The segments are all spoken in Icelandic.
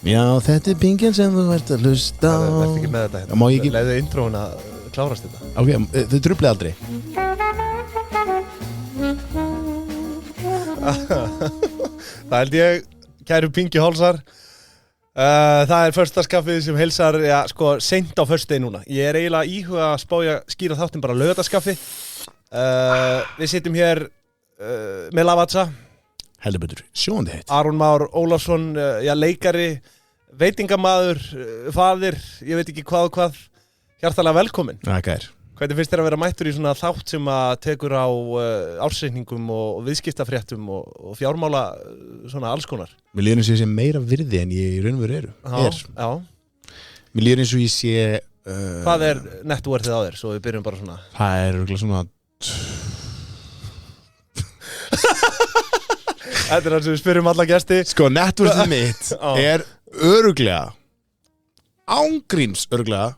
Já, þetta pingin sem þú ert að hlusta á. Það ert ekki með þetta hérna. Má ég ekki? Leiðu intróin að klárast þetta. Ok, þau trublið aldrei. Það held ég, kæru Pingi Hálsar. Það er föstudagskaffið sem heilsar, já, sko, seint á föstudegi núna. Ég er eiginlega íhuga að spája skýra þáttinn bara laugardagskaffi. Við sitjum hér með Lavazza. Heldur betur, sjóandi heitt. Aron Már Ólafsson, leikari, veitingamaður, faðir, ég veit ekki hvað. Hjartalega velkomin. Þakka þér. Hvernig finnst þér að vera mættur í svona þátt sem að tekur á ársreikningum og viðskiptafréttum og fjármála svona alls konar? Mér líður eins og ég sé meira virði en ég í raun og veru Já. Mér líður eins og ég sé... Hvað er networthið á þér? Svo við byrjum bara svona... Það er örugglega svona... Þetta er það sem við spyrjum alla gesti. Sko, networthið mitt er örugglega, ángríns örugglega,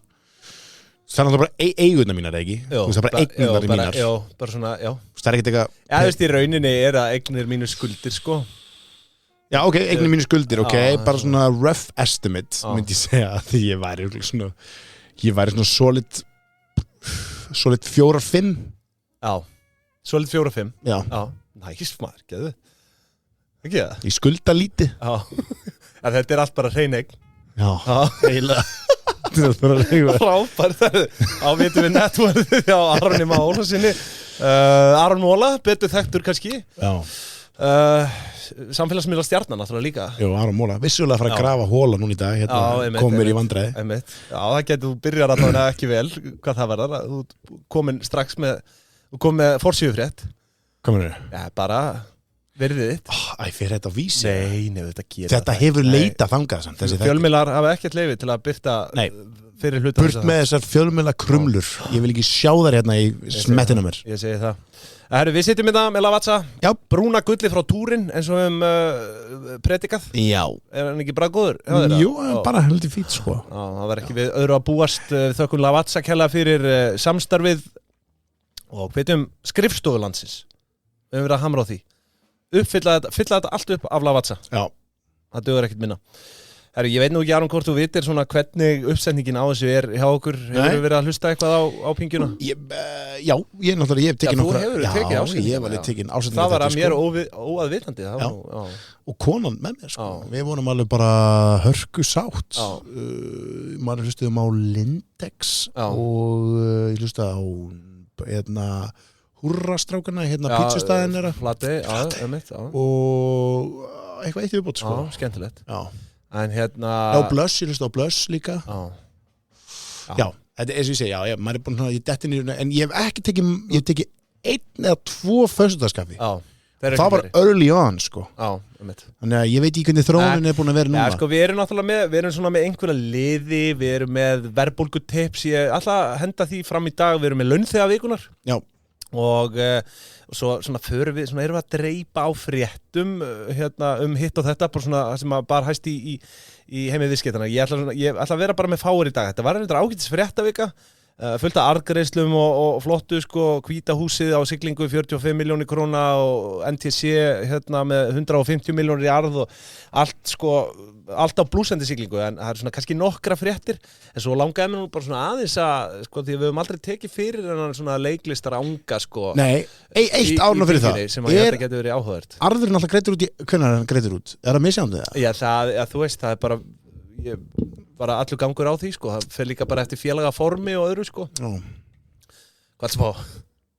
það er náttúrulega bara eiguna mínar, ekki? Jó, það er bara eignunar mínar. Já, bara svona, já. Það er ekkert eitthvað... Já, þú veist, í rauninni er að eignir mínu skuldir, sko. Já, ok, eignir mínu skuldir, ok, Já, bara svona rough estimate, myndi ég segja, því ég væri svona solid 4-5. Já, solid 4-5. Já. Já, næst maður, geðu. Ekki það? Ég skulda lítið. Já, en þetta er allt bara hrein eign. Já, eiginlega. Frábær, á vitum við networthið hjá Aroni Má Ólafsinni. Aron Móla, betur þekktur kannski. Já. Samfélagsmiðla stjarnan náttúrulega líka. Jú, Aron Móla, vissulega að fara að grafa hóla núna í dag, hérna komur í vandræði. Já, það getur, þú byrjar allavega ekki vel, hvað það verðar. Þú komin strax með forsíðufrétt. Hvað meinarðu? Já, bara verðið þitt. Fyrir þetta á Vísi? Nei, þetta gerir Þetta hefur leitað þangað samt, þessi þættir. Fjölmiðlar hafa ekkert leyfi til að birta fyrir hluta. Burt með þessar fjölmiðla krumlur. Ég vil ekki sjá þær hérna í smettinu mér. Ég segi það. Herru, við sitjum þetta með Lavazza. Já. Brúna gulli frá túrin eins og predikað. Já. Er hann ekki bara góður? Jú, bara heldur fít, sko. Já, það var ekki við öðru að búast. Þökkum Lavazza kærlega fyrir samstarfið og hvetjum skrifstofulandsins. Við höfum verið að hamra á því. Fylla þetta allt upp af Lavazza. Já. Það dugar ekkert minna. Herru, ég veit nú ekki, Aron, hvort þú vitir svona hvernig uppsetningin á þessu er hjá okkur. Hefur þú verið að hlusta eitthvað á pinguna? Já, ég hef tekið nokkra. Já, þú hefur tekið ásetningu. Já, ég hef alveg tekið ásetningu. Það var að mér óaðvitandi. Já, og konan með mér, sko. Við vorum alveg bara hörku sátt. Maður hlustuðum á Lindex og ég hlustaði á húrrastrákana, pizzastæðin Flati, og eitthvað eitt viðbót, sko. Já, skemmtilegt. Já. En hérna... Já, Blöss, ég hlusta á Blöss líka. Já, þetta er sem ég segi, já, maður er búin að, ég detti niður, en ég hef ekki tekið, ég hef tekið 1 eða 2 föstudagskaffi. Já. Það var early on, sko. Já, einmitt. Þannig að ég veit ekki hvernig þróunin er búin að vera núna. Já, sko, við erum náttúrulega við erum svona með einhverja liði, við erum með verðbólgutips, ég ætla að henda því fram í dag, við erum með launþegavíkunar. Já. Og svo svona erum við að dreipa á fréttum hérna hitt og þetta bara svona sem að bara hæst í heimi viðskiptana. Ég ætla að vera bara með fáir í dag. Þetta var reyndar ágætis fréttavika, fullt af arðgreiðslum og flottu, sko, Hvíta húsið á siglingu 45 milljónir króna og NTC hérna með 150 milljónir í arð og allt, sko, allt á blúsandi siglingu, en það er svona kannski nokkra fréttir, en svo langaði mér nú bara svona aðeins að, sko, því við höfum aldrei tekið fyrir en svona leiklistar ánga, sko. Nei, eitt árna fyrir það. Sem að ég þetta getur verið áhugavert. Arðurinn alltaf greitur út hvenær hann greitur út? Er það misjandi það? Já, þú veist, það er bara allur gangur á því, sko. Það fer líka bara eftir félaga formi og öðru, sko. Já. Hvað smá?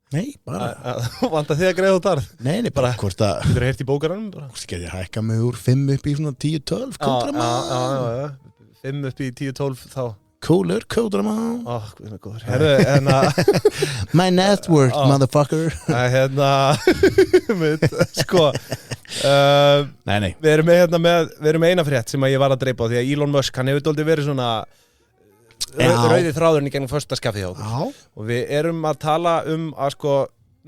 Nei, bara. Vanda þig að greiða út arð? Nei, bara. Hvort að... Þú hefur heyrt í bókaranum, bara. Hvort getur ég hækka mig úr 5 upp í svona 10-12 kódrama? Já. 5 upp í 10-12 þá. Kúlur, kódrama. Hvað er góður. Herru, hérna... My net worth, motherfucker. Hérna... Sko... Nei. Við erum með eina frétt sem að ég var að dreipa á, því að Elon Musk, hann hefur dálítið verið svona rauði þráðurinn í gegnum föstudagsskaffið hjá okkur. Og við erum að tala að, sko,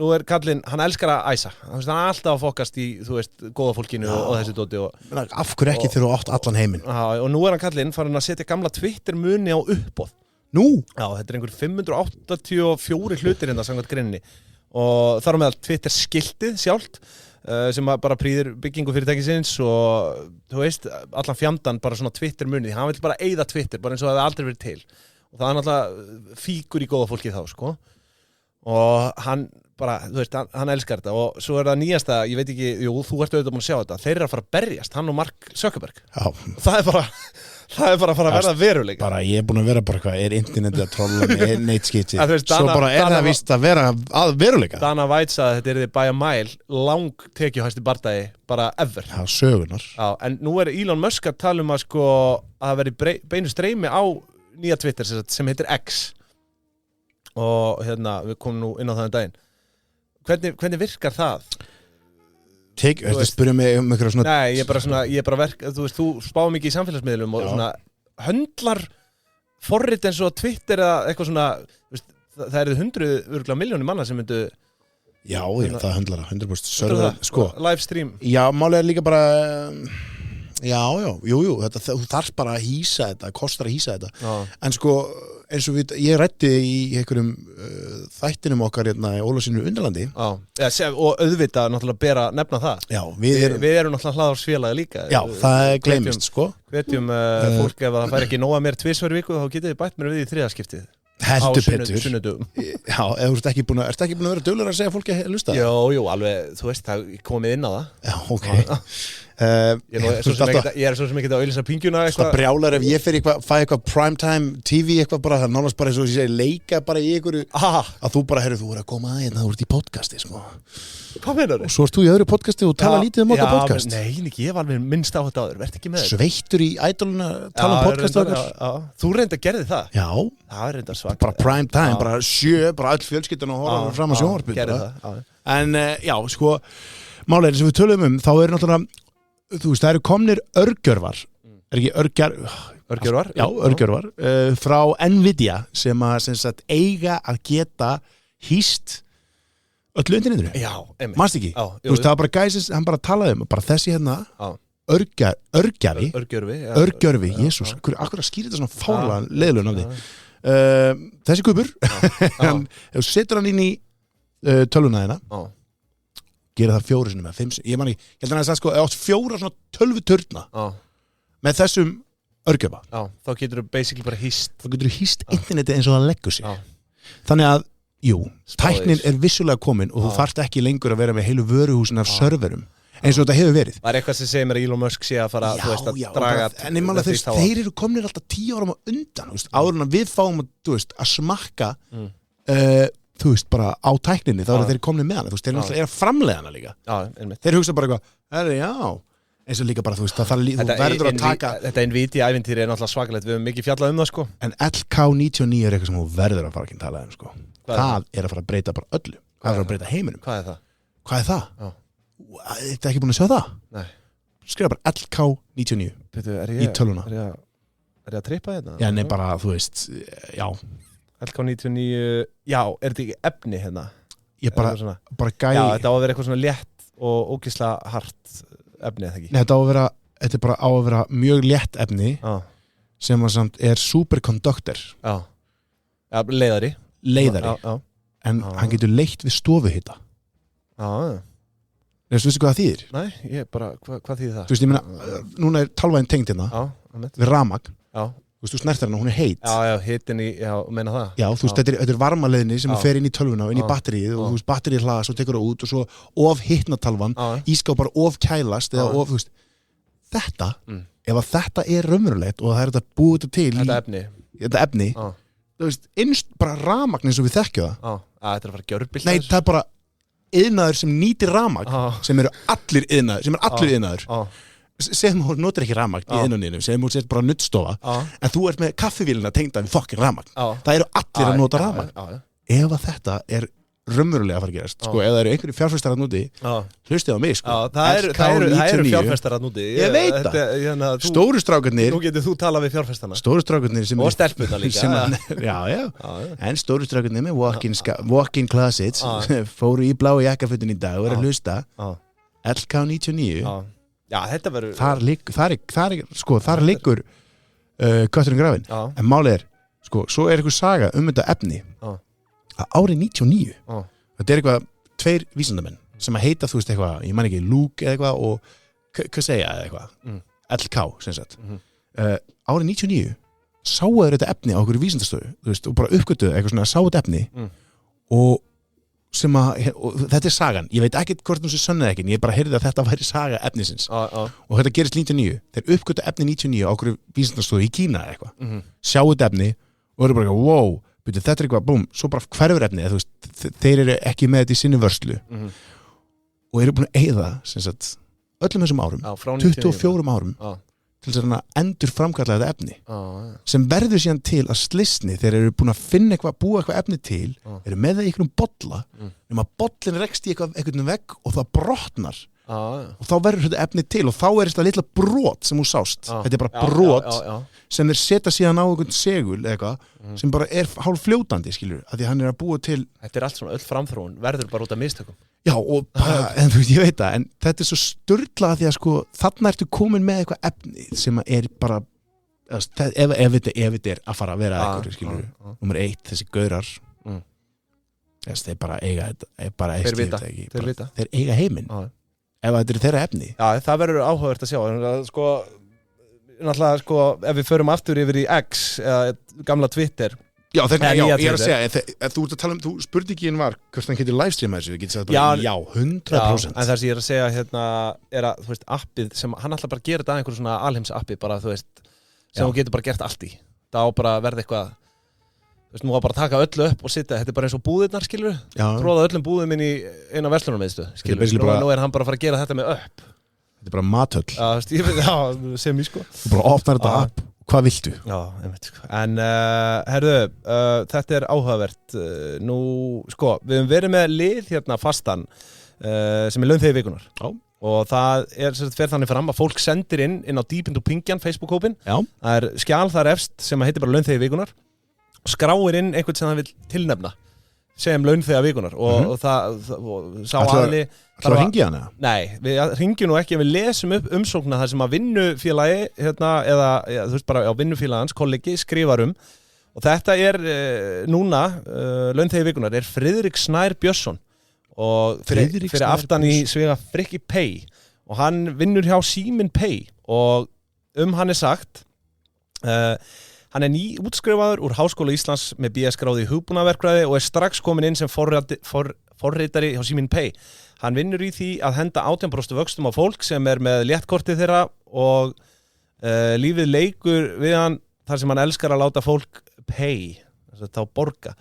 nú er kallinn, hann elskar að æsa. Hann er alltaf að fokast í, þú veist, góða fólkinu og þessi dóti. Af hverju ekki þegar þú átt allan heiminn? Og nú er hann kallinn farin að setja gamla Twitter muni á uppboð. Nú? Já, þetta er einhver 584 hlutir hérna samkvæmt greininni. Og þar á meðal Twitter skiltið sjálft. sem bara prýðir byggingu fyrirtækisins og þú veist, allan fjandann bara svona Twitter munið, hann vill bara eyða Twitter bara eins og það hefði aldrei verið til og það er náttúrulega fíkur í góða fólkið þá sko og hann bara, þú veist, hann elskar þetta og svo það nýjasta, ég veit ekki, jú, þú ert auðvitað búin að sjá þetta, þeir eru að fara að berjast, hann og Mark Zuckerberg það er bara að fara að verða veruleika bara, ég er búin að vera bara hvað, er internetið að trolla með neitt skiti svo bara er það víst að vera að veruleika Dana White sagði að þetta er þið by a mile lang tekjuhæsti bardagi bara ever sögunar en nú er Elon Musk að tala að sko að það veri beinu streymi á nýja Twitter sem heitir X og hérna, við komum nú inn á það daginn hvernig virkar það? Þú spyrir mig eitthvað svona Nei, ég er bara þú veist, þú spáum mikið í samfélagsmiðlum og svona höndlar forrit eins og Twitter eða eitthvað svona veist, það eru 100 milljónir manna sem myndu Já, það höndlar 100% sko. Live stream Já, málið er líka bara jú, þú þarf bara að hýsa þetta, kostar að hýsa þetta en sko, eins og ég ræddi í einhverjum þættinum okkar hérna í Ólafssyni Undralandi og auðvitað náttúrulega bera nefna það Já, við erum náttúrulega hlaðarsfélagi líka Já, það gleymist sko Hvetjum fólk ef það fær ekki nóga mér 2 viku þá getið þið bætt mér við í 3. skiptið Heldur betur sunnudum. Já, eða þú ert ekki búin að vera duglegur að segja fólki að hlusta Jú, alveg, þú veist, það komið inn á það Já, ok Ég er svo sem ekki að auðlýsa pingjuna Það brjálar ef ég fyrir fæ eitthvað primetime TV eitthvað bara, það nánast bara eins og ég segi leika bara í einhverju að þú bara, þú er að koma að hérna, þú ert í podcasti sko Hvað meinar þau? Og svo ert þú í öðru podcasti og tala lítið okkar podcast Nei, ekki, ég var alveg minnst á þetta áður, verð ekki með þetta Sveittur í Idoluna, tala podcast okkar Þú reynda að gerði það? Já Það er reynda svak Bara prime time, bara 7, bara all fjölskyldan og horfa fram að sjónvarpið En já, sko málega sem við tölum þá eru náttúrulega þú veist, það eru komnir örgjörvar er ekki örgjörvar? Já, örgjörvar frá Nvidia sem sagt eiga að geta hýst öllu internetinu Já, einmitt Manst ekki? Þú veist, það var bara gæsins, hann bara talaði bara þessi hérna örgjörfi, Jesús akkur að skýra þetta svona fárlega leiðlun af því þessi kubur ef þú setur hann inn í tölvuna þína gera það 4 sinni með 5 ég man ekki, ég held að það sko átt 4 svona tölvuturna með þessum örgjöfa þá getur þú basically bara hýst interneti eins og það leggur sig þannig að, jú, tæknin er vissulega komin og þú þarft ekki lengur að vera með heilu vöruhúsin af serverum eins og þetta hefur verið Það er eitthvað sem segir mér að Elon Musk sé að fara að draga en ég mála þeir eru komnir alltaf 10 árum á undan áður en við fáum að smakka þú veist, bara á tækninni þá eru þeir komnið með hana, þú veist, þeir náttúrulega er að framleiða hana líka þeir hugsa bara eitthvað, eins og líka bara, þú veist, þú verður að taka Þetta Nvidia-ævintýri er náttúrulega svakalegt við höfum mikið fjallað það, sko En LK99 er eitthvað sem þú verður að fara ekki að tala sko Það er að fara að breyta bara öllu Það er að breyta heiminum Hvað er það? Þetta er ekki búin að sjá það? Nei Skrifa bara LK99 í tölvuna Er ég að trippa þetta? Já, nei, bara, þú veist, já LK99, já, er þetta ekki efni hérna? Ég bara gæi Já, þetta á að vera eitthvað svona létt og ógeðslega hart efni, eða ekki? Nei, þetta er bara á að vera mjög létt efni sem samt er superconductor Já, leiðari En hann getur leitt við stofuhita Veistu hvað það þýðir? Nei, ég bara, hvað þýðir það? Þú veist, ég meina, núna er talvæðin tengd hérna við rafmagn Þú veist, þú snertir hana, hún er heit Já, hitin í, meina það Já, þú veist, þetta er varmaleiðni sem fer inn í tölvuna og inn í batterið og þú veist, batterið hlaðast og tekur það út og svo of hitna talvan ískápar of kælast eða of, þú veist Þetta, ef að þetta er raunverulegt og það er þetta búið til Þetta efni Þú veist, bara rafmagn eins og við þekkjum það Þetta er að fara að gjörbylta Nei, það er bara iðnaður sem nýtir rafmagn sem eru allir iðnaður sem þú notar ekki rafmagn í innanínum sem þú setur bara nuddstofa en þú ert með kaffivélina tengda við fokkin rafmagn það eru allir að nota rafmagn ef að þetta er raunverulega að fara að gerast sko, ef það eru einhverju fjárfestar að núti hlustið á mig sko það eru fjárfestar að núti ég veit það, stóru strákarnir nú getur þú talað við fjárfestana stóru strákarnir og stelpuna líka en stóru strákarnir með walk-in closets fóru í bláu jakkafutin í dag og eru að hlusta LK99 Já, þetta verður þar liggur kötturinn grafinn en málið er, sko, svo er eitthvað saga þetta efni að árið 99 þetta er eitthvað 2 vísindamenn sem að heita, þú veist eitthvað, ég man ekki Luke eða eitthvað og hvað segja eða eitthvað LK, sem sagt árið 99 sáu þeir þetta efni á okkur vísindastöðu, þú veist, og bara uppgötuðu eitthvað svona, sáu þetta efni og sem að, og þetta er sagan ég veit ekki hvort hún sé sönn eða ekki en ég bara heyrði að þetta væri saga efnisins og þetta gerist 99, þeir uppgötu efni 99 á okkur vísindastöðu í Kína eða eitthvað sjá þetta efni og eru bara wow, byrju, þetta er eitthvað, búm, svo bara hverfur efni þú veist, þeir eru ekki með þetta í sinni vörslu og eru búin að eyða sem sagt, öllum þessum árum 24 árum til þess að endur framkalla þetta efni sem verður síðan til að slysni þeir eru búin að finna eitthvað, búa eitthvað efni til eru með það í einhverjum bolla nema bollin rekst í einhvern vegg og það brotnar og þá verður þetta efni til og þá er þetta litla brot sem þú sást þetta er bara brot sem þeir setja síðan á einhvern segul eða eitthvað sem bara er hálf fljótandi skilur, að því hann er að búa til þetta er allt svona öll framþróun, verður bara út af mistökum já og bara, en þú veist ég veit það en þetta er svo sturlað því að sko þarna ertu komin með eitthvað efni sem er bara ef þetta er að fara að vera eitthvað skilur, nummer 1, þessi gaurar þeir bara eiga þetta þeir eiga heiminn ef þetta er þeirra efni já, það verður áhugavert að sjá sko, náttúrulega sko ef við förum aftur yfir í X eða gamla Twitter já, ég er að segja þú ert að tala þú spurningin var hvort hann getur livestreama þessu við getum sagt bara já, 100% en það sem ég er að segja hérna er að þú veist appið sem hann ætla bara að gera þetta að einhverjum svona alheims appi bara þú veist sem þú getur bara gert allt í það á bara að verða eitthvað þú veist, nú að bara taka öllu upp og sitja, þetta er bara eins og búðirnar, skilur tróða öllum búðum inn í eina verslunarmiðstöð, skilur, nú er hann bara að fara að gera þetta með upp. Þetta er bara mathöll. Já, sem ég sko. Þú bara opnar þetta upp, hvað viltu? Já, ég veit sko. En, herðu, þetta er áhugavert. Nú, sko, við höfum verið með lið hérna fastan, sem er launþegi vikunar. Já. Og það er fer þannig fram að fólk sendir inn á Deep into Pingjan Facebook-hópin. Já. Það er skjal þar efst sem heitir bara launþegi vikunar. Skráir inn einhvern sem það vil tilnefna sem launþega vikunar og það sá aðli Það ringi hana? Nei, við ringjum nú ekki en við lesum upp umsókna þar sem að vinnufélagi hérna, eða þú veist bara á vinnufélagans kollegi skrifar og þetta er núna launþegi vikunar er Friðrik Snær Björnsson og fyrir aftan í svega Frikki Pay og hann vinnur hjá Síminn Pay og hann er sagt hann er nýútskrifaður úr Háskóla Íslands með BS-gráðu í hugbúnaðarverkfræði og er strax komin inn sem forritari hjá Síminn Pay. Hann vinnur í því að henda 18% vöxtum á fólk sem er með léttkortið þeirra og lífið leikur við hann þar sem hann elskar að láta fólk pay, þess að þá borga.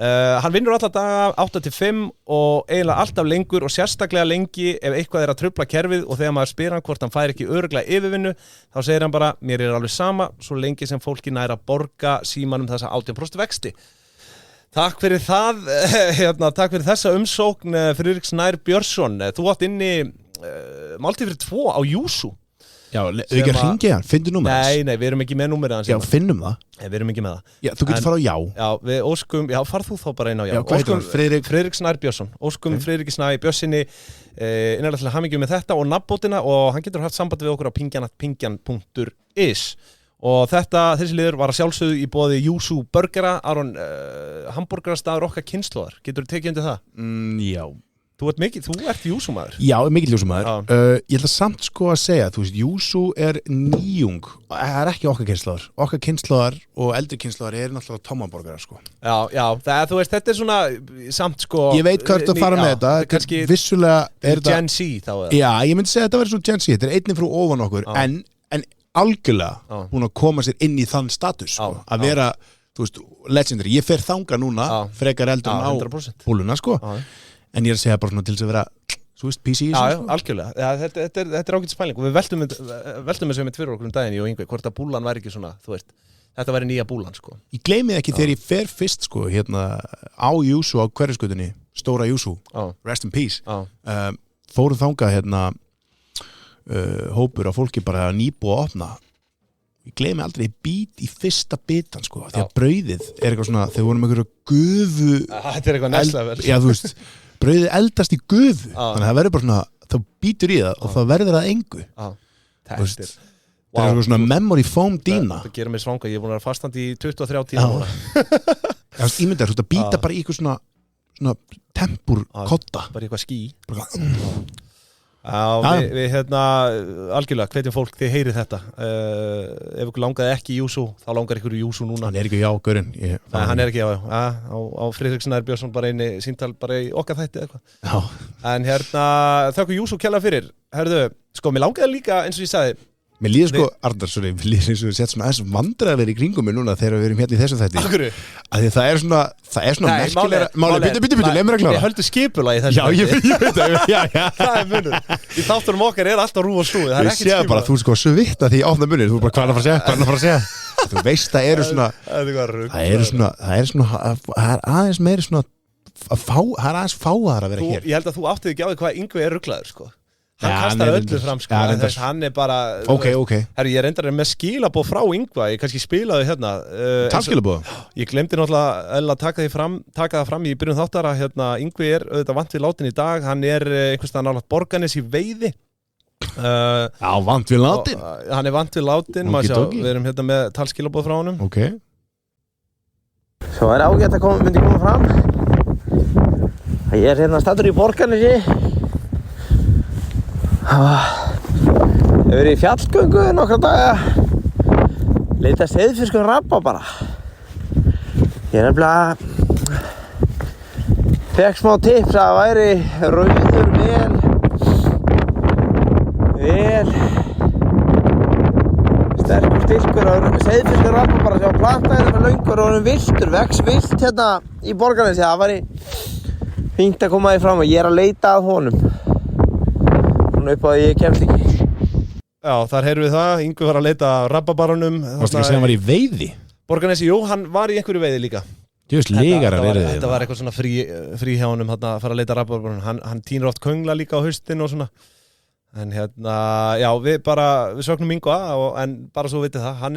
Hann vinnur alla daga 8-5 og eiginlega alltaf lengur og sérstaklega lengi ef eitthvað er að trufla kerfið og þegar maður spyr hann hvort hann fær ekki örugglega yfirvinnu þá segir hann bara, mér er alveg sama svo lengi sem fólki nær að borga símanum þessa 18% vexti. Takk fyrir það, takk fyrir þessa umsókn Friðrik Snær Björnsson. Þú átt inni máltíð fyrir 2 á Júsú. Já, ekki að hringja hann, finnum númer hans. Nei, við erum ekki með númerið hans. Já, finnum það. Við erum ekki með það. Já, þú getur fara á já. Já, við óskum, farð þú þá bara inn á já. Já, hvað heitir hann? Friðrik Snær Björnsson. Óskum Friðrik Snær Björnssoni innanlega til að hamingju með þetta og nafnbótina og hann getur haft samband við okkur á pingjan.is og þessi liður var að sjálfsögðu í boði Júsú burgera, Aron hamburgerastaður okkar kynslóðar. Getur þú tekið undir það? Já. Þú ert Júsú-maður. Já, mikill Júsú-maður. Ég ætla samt sko að segja, þú veist, Júsú er nýjung. Það er ekki okkar kynslóðar. Okkar kynslóðar og eldri kynslóðar er náttúrulega tómaborgarar, sko. Já, þú veist, þetta er svona samt sko... Ég veit hvað þetta fara með þetta. Kannski vissulega er þetta... Gen Z þá eða? Já, ég myndi segja að þetta verður svona Gen Z. Þetta er einnig frá ofan okkur, en algjörlega búin að koma sér inn í þann status, sko. Að vera, þú veist, legendary. Ég fer þanga núna, frekar eldur á búluna, sko. En ég er að segja bara svona til þess að vera svo veist, PC í þessu. Já, algjörlega. Ja, þetta er ágætis pæling og við veltum þessu með fyrir okkur daginn í og yngvei, hvort að búlan væri ekki svona, þú veist, þetta væri nýja búlan, sko. Ég gleymi ekki þegar ég fer fyrst, sko, hérna á Júsú á Hverfisgötunni, stóra Júsú, rest in peace. Fórum þangað, hérna, hópur af fólki bara nýbúið að opna. Ég gleymi aldrei bít í fyrsta bitan, sko, því að brauðið er eitthvað svona, þegar vorum einhverju gufu... Þetta er eitthvað næslega vel. Já, þú veist, brauðið eldast í gufu þannig að það verður bara svona, þá býtur í það og það verður að engu það er eitthvað svona memory foam dýna það gerir mig svanga, ég er búin að vera fastandi í 23 tíma ímyndar, þú veist að býta bara í eitthvað svona svona tempur kotta bara eitthvað ský við algjörlega hvetjum fólk þið heyrið þetta ef ykkur langaði ekki í Júsú þá langar ykkur í Júsú núna hann ekki gaurinn hann ekki á Friðriksson Björnsson bara eini síntal bara í okkar þætti eitthvað en þakku Júsú kjalla fyrir sko mér langaði líka eins og ég sagði mér líður sko, Arnar, mér líður eins og við setjum svona aðeins vandræðilega í kringum mig núna þegar við erum hérna í þessum þætti að því það er svona merkilega Bíddu, leið mér að klára Við höldum skipulagi þessu Já, ég veit það Það er munur Í þáttunum okkar alltaf rúf og stúi Það er ekkert skipulagi bara, þú sko svitta því ég opna munir þú er bara hvað að fara að segja Þú veist, það eru aðeins meiri svona það er aðeins fáðar að vera hér Ég held að þú áttið ekki á því hvað Yngvi er ruglaður sko hann kastar öllu fram sko hann er bara ég reyndar með skilabóð frá Yngva ég kannski spilaði hérna talskilabóð ég glemdi náttúrulega að taka það fram í byrjun þáttara Yngvi er auðvitað vant við látin í dag hann er einhvers staðar nálægt Borgarnes í Veiði vant við látin hann er vant við látin við erum hérna með talskilabóð frá honum Svo er ágætt að myndi koma fram ég er hérna staddur í Borgarnesi Ég verið í fjallgöngu nokkra daga leita seiðfiskum rabba bara ég nefnilega fekk smá tips að það væri rauður vel sterkur styrkur og seiðfiskum rabba bara sem plantaði þetta með löngur og hann viltur vex vilt hérna í Borgarnesi það væri fínt að koma því fram og ég er að leita að honum upp á að ég kemst ekki Já, þar heyrðum við það Yngvi var að leita rabbabarunum Varstu ekki að segja hann var í veiði? Borgarnesi, jú, hann var í einhverju veiði líka Þetta var eitthvað svona frí hjá honum að fara að leita rabbabarunum hann tínur oft köngla líka á haustin og svona en já, við sögnum Yngva en bara svo vitið það hann,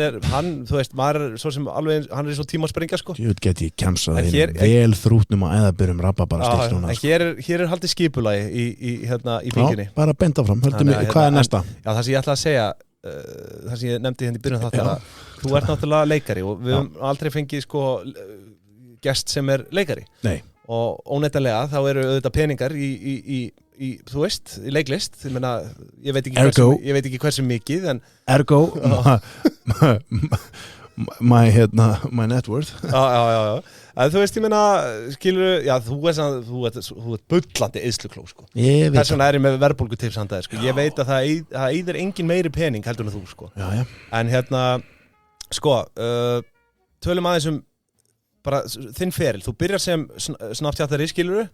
þú veist, maður svo sem alveg hann er svo tíma að springa, sko Jú, geti ég kemsað vel þrútnum á eðaburum rababara stíl núna En hér er haldið skipulagi í bygginni Já, bara benda fram, hvað er næsta? Já, það sem ég ætla að segja það sem ég nefndi hérna í byrjun þáttar þú ert náttúrulega leikari og við höfum aldrei fengið, sko gest sem er leikari Nei og óneitanlega þá eru auðvitað peningar í þú veist, í leiklist ég meina, ég veit ekki hversu mikið en Ergo my net worth Já en þú veist, ég meina, skilur já, þú ert bullandi eyðslukló, sko þess vegna er ég með verðbólgutips handa þér, sko ég veit að það eyðir engin meiri pening heldur en þú, sko en sko, tölum aðeins bara þinn feril, þú byrjar sem Snapchatari, skilurðu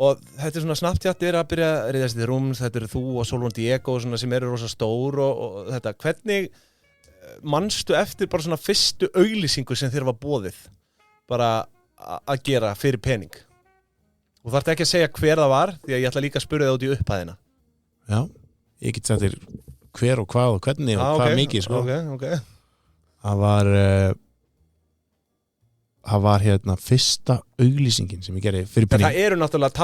og þetta er svona Snapchat er að byrja að riðast í rúms, þetta eru þú og Solon Diego svona, sem eru rosa stór og þetta, hvernig manstu eftir bara svona fyrstu auglýsingu sem þér var boðið bara að gera fyrir pening og þarftu ekki að segja hver það var því að ég ætla líka að spyrja það út í upphæðina Já, ég get sagt þér hver og hvað og hvernig og hvað mikið, sko Það var hérna fyrsta auglýsingin sem ég gerði fyrir pening. Það eru náttúrulega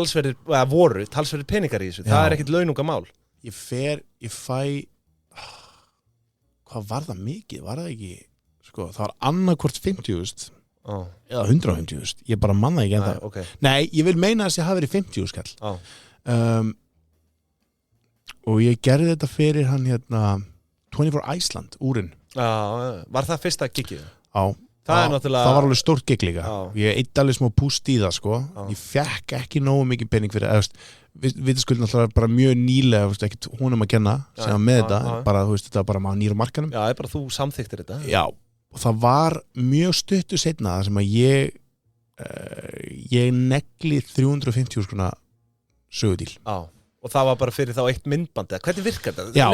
talsverðir peningar í þessu. Það er ekkit launungamál. Ég fæ hvað var það mikið? Var það ekki? Sko, það var annarkvort 50.000 eða 150.000. Ég bara manna ekki ennþá. Okay. Nei, ég vil meina að það hafi verið 50.000 skall. Og ég gerði þetta fyrir hann hérna 24 Iceland, úrin. Var það fyrsta gigið? Já. Það var alveg stórt gig líka ég eitt alveg smá púst í það, sko ég fekk ekki nógu mikið pening fyrir við skuldum alltaf bara mjög nýlega ekkert honum að kenna sem með þetta bara, þú veist, þetta var bara maður nýra markanum Já, bara þú samþyktir þetta Já, og það var mjög stuttu seinna sem að ég negli 350 skrona sögudíl Og það var bara fyrir þá eitt myndband hvernig virkar þetta? Já,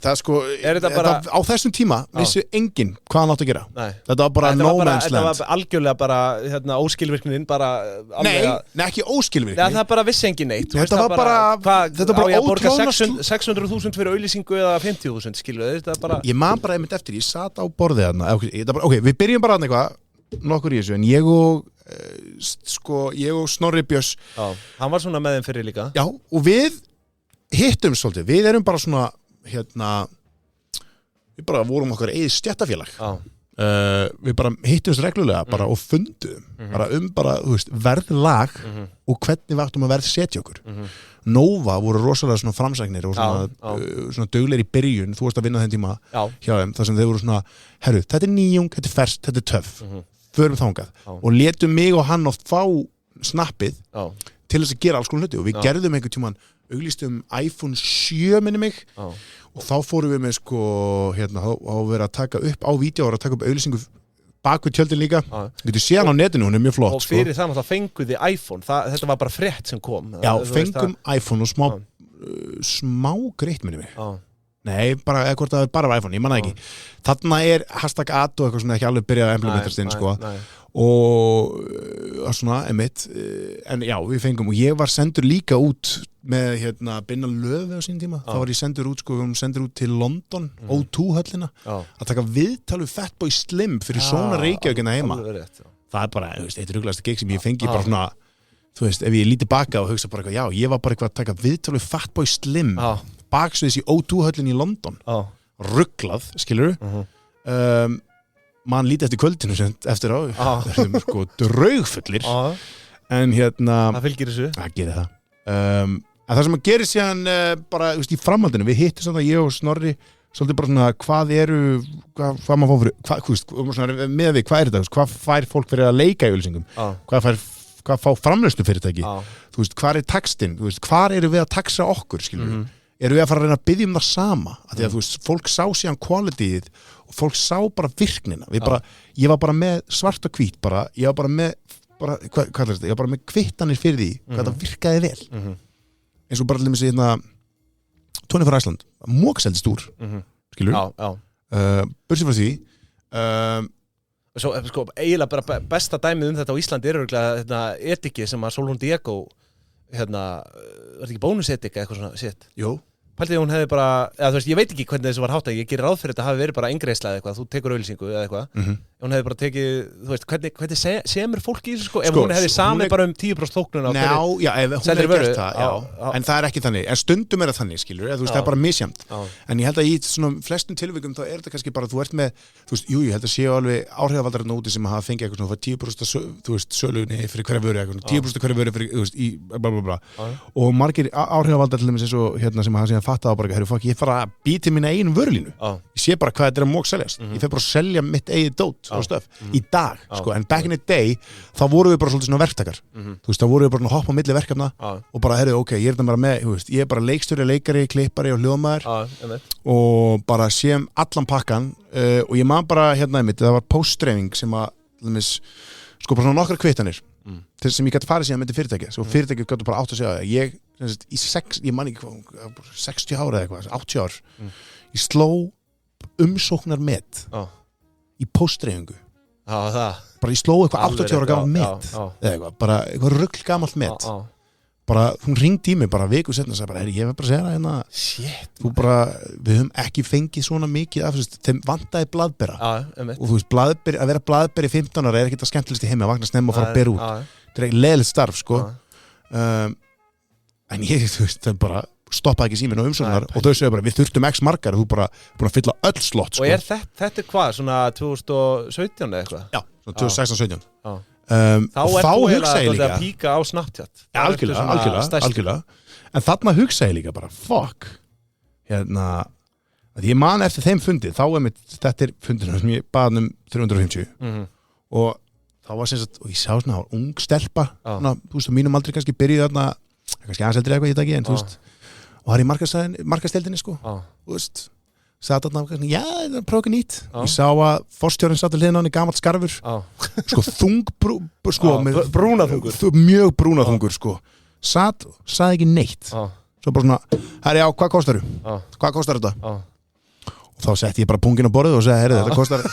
það sko á þessum tíma vissu enginn hvað hann átt að gera þetta var bara no man's land Þetta var algjörlega bara óskilvirknin bara Nei, ekki óskilvirknin Það bara vissi enginn neitt Þetta var bara ótrúlega 600.000 fyrir auglýsingu eða 50.000 skilur Ég man bara einmitt eftir, ég sat á borðið þarna Ok, við byrjum bara eitthvað nokkur í þessu en ég og Snorri Björns hann var svona með þeim fyrir líka Já, og við hittum svolítið við erum bara svona við bara vorum okkar eigið stéttafélag við bara hittumst reglulega bara og fundum bara bara, þú veist, verðlag og hvernig við áttum að verðsetja okkur Nova voru rosalega svona framsæknir og svona duglegir í byrjun þú varst að vinna þenn tíma hjá þeim þar sem þeir voru svona, herru, þetta er nýjung, þetta er ferskt, þetta er töff förum þangað og létum mig og hann oft fá snappið til þess að gera alls konar hluti og við gerðum einhvern tímann auglýstum iPhone 7 minni mig og þá fórum við með sko hérna, á vera að taka upp á vídeo og að taka upp auglýsingu bak við tjöldin líka þú getur séð hann á netinu, hún er mjög flott og fyrir þannig að fenguð þið iPhone þetta var bara frétt sem kom já, fengum iPhone og smá greitt minni mig nei, bara, eða hvort það bara var iPhone, ég manna ekki þarna er hashtag @ og eitthvað svona ekki alveg byrjað að implementast inn sko og svona, emitt en já, við fengum og ég var sendur líka út með hérna Binna Löfi á sín tíma þá var ég sendur út sko, sendur út til London O2 höllina að taka viðtal við Fatboy Slim fyrir svona Reykjavíkina heima það er bara, þú veist, eitt ruglegasta gig sem ég fengi bara svona, þú veist, ef ég líti baka og hugsa bara eitthvað, já, ég var bara eitthvað að taka viðtal við Fatboy Slim baksviðs í O2 höllin í London rugglað, skilur mann lítið eftir kvöldinu eftir á sko draugfullir en hérna það fylgir þessu það gerir það en það sem að gerir síðan bara í framhaldinu við hittum svona ég og Snorri svolítið bara svona hvað maður fá fyrir með við hvað er þetta hvað fær fólk fyrir að leika í auglýsingum hvað fá framleiðslu fyrirtæki þú veist hvað er textinn þú veist hvað eru við að taxa okkur skilur erum við að fara að reyna að biðja það sama að því að þú veist fólk sá síðan qualityið og fólk sá bara virknina ég var bara með svart og hvít ég var bara með hvað er þetta? Ég var bara með kvittanir fyrir því hvað það virkaði vel eins og bara til dæmis hérna Tony for Iceland mókseldist úr skilur bursið frá því svo sko eiginlega bara besta dæmið þetta á Íslandi er örugglega etiki sem að Solon Diego var þetta ekki bónusetika eitthvað svona sitt jú pælti hún hefði bara, eða þú veist, ég veit ekki hvernig þessu var háttað, ég gerir ráð fyrir þetta hafi verið bara eingreiðsla eða eitthvað, þú tekur auglýsingu eða eitthvað hún hefði bara tekið, þú veist, hvernig semur fólk í þessu sko, ef hún hefði samið bara 10% þóknun á hverju já, ef hún hefði gert það, já, en það er ekki þannig en stundum er það þannig, skilur, eða þú veist, það er bara misjæmt en ég held að í svona flestum tilvikum þá er þetta kannski bara, þú ert með, þú veist, jú, ég held að séu alveg áhrifavaldarinn úti sem hafa fengið eitthvað svona 10% þú veist, sölunni fyrir hverja vöru eitthvað 10% hverja vöru fyrir, þú veist, í blablabla og margir áhrifavaldar til dæmis eins og hérna sem hafa síðan fattað á bara, herru, fuck, ég fara að býta mína eigin vörulínu ég sé bara hvað þetta er að mók seljast ég fer bara að selja mitt eigið dót og stöf í dag, sko, en back in the day þá voru við bara svolítið svona verktakar þú veist, þá voru við bara að hoppa á milli verkefna og bara, herru, ok, ég er þetta bara með, þú veist, ég er bara leikstjóri, leikari, klippari og hljóðmaður og bara séum allan pakkan og ég man bara, hérna einmitt, það var postdreifing sem að, sko, bara svona nokkra kvittanir til sem ég gæti farið síðan með fyrirtæki svo fyrirtæki gæti bara átt að segja ég man ekki hvað 60 ára eða eitthvað, 80 ár ég sló umsóknar met í postdreifingu bara ég sló eitthvað 80 ára gamalt met eða eitthvað, bara eitthvað rugl gamalt met bara, hún ringdi í mig bara viku setna og sagði bara, ég vil bara segja það hérna þú bara, við höfum ekki fengið svona mikið af þess, þeim vantaði blaðbera og þú veist, að vera blaðberi 15 ára er ekki það skemmtilegst í heimi að vakna snemma og fara að bera út þetta er ekki leiðilegt starf, sko en ég, þú veist, það bara stoppaði ekki síminn á umsóknar og þau segja bara, við þurftum x margar og þú bara búin að fylla öll slott, sko. Og er þetta hvað, svona 2017 eða eitthvað? Já, svona 2016-17 þá hugsa ég líka að píka á Snapchat algjörlega en þarna hugsa ég líka bara fuck hérna að ég man eftir þeim fundi þá þetta er fundinu sem ég baði um 350 og þá var sem sagt og ég sá svona ung stelpa svona, þú veist á mínum aldrei kannski byrjuði þarna kannski aðeins eldri eitthvað ég ekki en þú veist og það er í markasteldinni sko þú veist satt þarna, já, það er prófið nýtt ég sá að forstjórinn satt til hliðina á henni gamalt skarfur sko brúnaþungur mjög brúnaþungur sko satt, sagði ekki neitt svo bara svona, herri já, hvað kostar þetta og þá setti ég bara pungin á borðið og segi, herri þetta kostar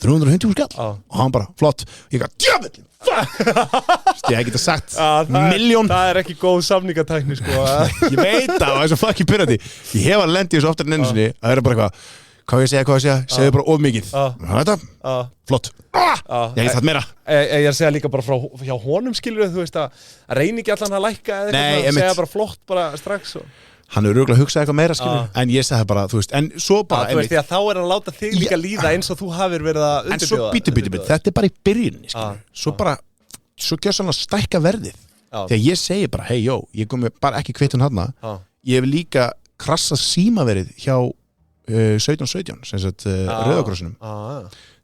350 skall og hann bara, flott ég gaf, djöfull ég hef getað sagt milljón það er ekki góð samningatækni sko ég veit það, það er svo fucking pyrrandi ég hef að lendi þessu oftar en enn sinni að það er bara hvað ég segja segðu bara of mikið þetta, flott ég hef það meira ég er að segja líka bara frá hjá honum skilur þú veist að reyni ekki allan að lækka eða eitthvað segja bara flott bara strax hann er örugglega að hugsa eitthvað meira skilur, en ég sagði bara, þú veist, en svo bara þú veist því að þá hann láta þig líka líða eins og þú hafir verið að en svo bítu, þetta bara í byrjunni svo gjör svona stækka verðið þegar ég segi bara, hey, ég kom bara ekki kvittun hana ég hef líka krassað símaverið hjá 1717 sem sagt Rauða-krossinum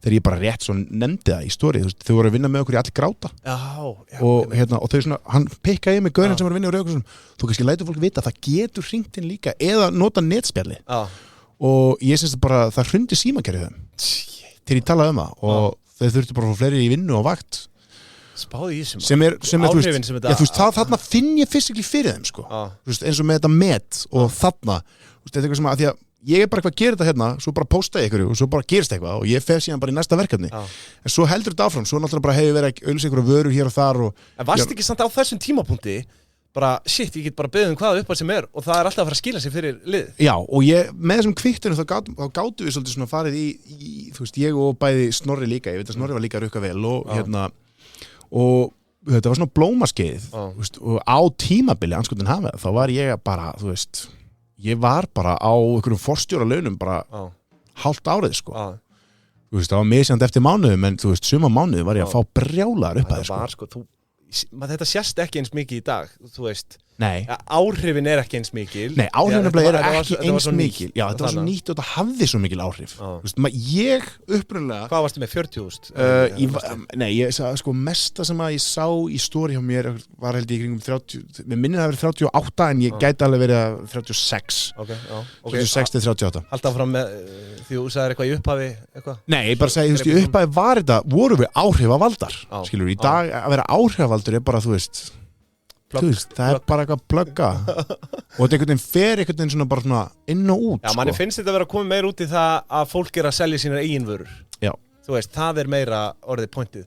þegar ég bara rétt svo nefndi það í stórið þau voru að vinna með okkur í allir gráta og þau svona, hann pikkaði með gaurinn sem var að vinna á Rauða-krossinum þú kannski lætur fólk vita að það getur hringt inn líka eða nota netspjalli og ég syns bara það hrundi símakerfið þeim þegar ég talaði um það og þau þurftu bara að fá fleiri í vinnu og vakt spáði í sem er áhrifin sem þetta þarna finn ég fysikli fyrir þeim sko eins og með þetta met og þarna þetta er eitthvað sem að því að ég er bara eitthvað að gera þetta hérna, svo bara posta ég ykkur og svo bara gerist eitthvað og ég fer síðan bara í næsta verkefni en svo heldur þetta áfram, svo náttúrulega bara hefur verið að auðlýsa ykkur vörur hér og þar En varst ekki samt á þessum tímapunkti bara, shit, ég get bara beðið hvaða uppáð sem er og það er alltaf að fara að skila sig fyrir lið Já, og ég, með þessum kvittunum þá gátum við svolítið svona farið í þú veist, ég og bæði Snorri líka, ég veit að Snorri var líka að rukka vel og þetta var svona blómaskeið og á tímabili, anskotin hafið, þá var ég bara, þú veist ég var bara á einhverjum forstjóra launum bara hálft árið sko þú veist, það var misjandi eftir mánuðum en þú veist, suma mánuði var ég að fá brjálaðar upp að það sko þetta sést ekki eins mikið í dag þú veist, Nei. Áhrifin er ekki eins mikil Nei, áhrifin eru ekki eins mikil Já, þetta var svo nýtt og þetta hafði svo mikil áhrif Vist, ég upprunalega Hvað varstu með 40.000? Nei, ég sko mesta sem að ég sá í story hjá mér var held ég í kringum 30 Mér minnir það að vera 38 en ég gæti alveg verið 36 36 til 38 Alltaf fram með því þú sagðir eitthvað í upphafi eitthvað? Nei, ég bara segi, þú veist, í upphafi var þetta voru við áhrifavaldar skilur, í dag að vera áhrifavaldur er bara, þú veist það er bara eitthvað plugga og þetta einhvern veginn fer einhvern veginn svona bara svona inn og út Já, manni finnst þetta að vera að koma meira út í það að fólk er að selja sínar eigin vörur Já Þú veist, það er meira orðið pointið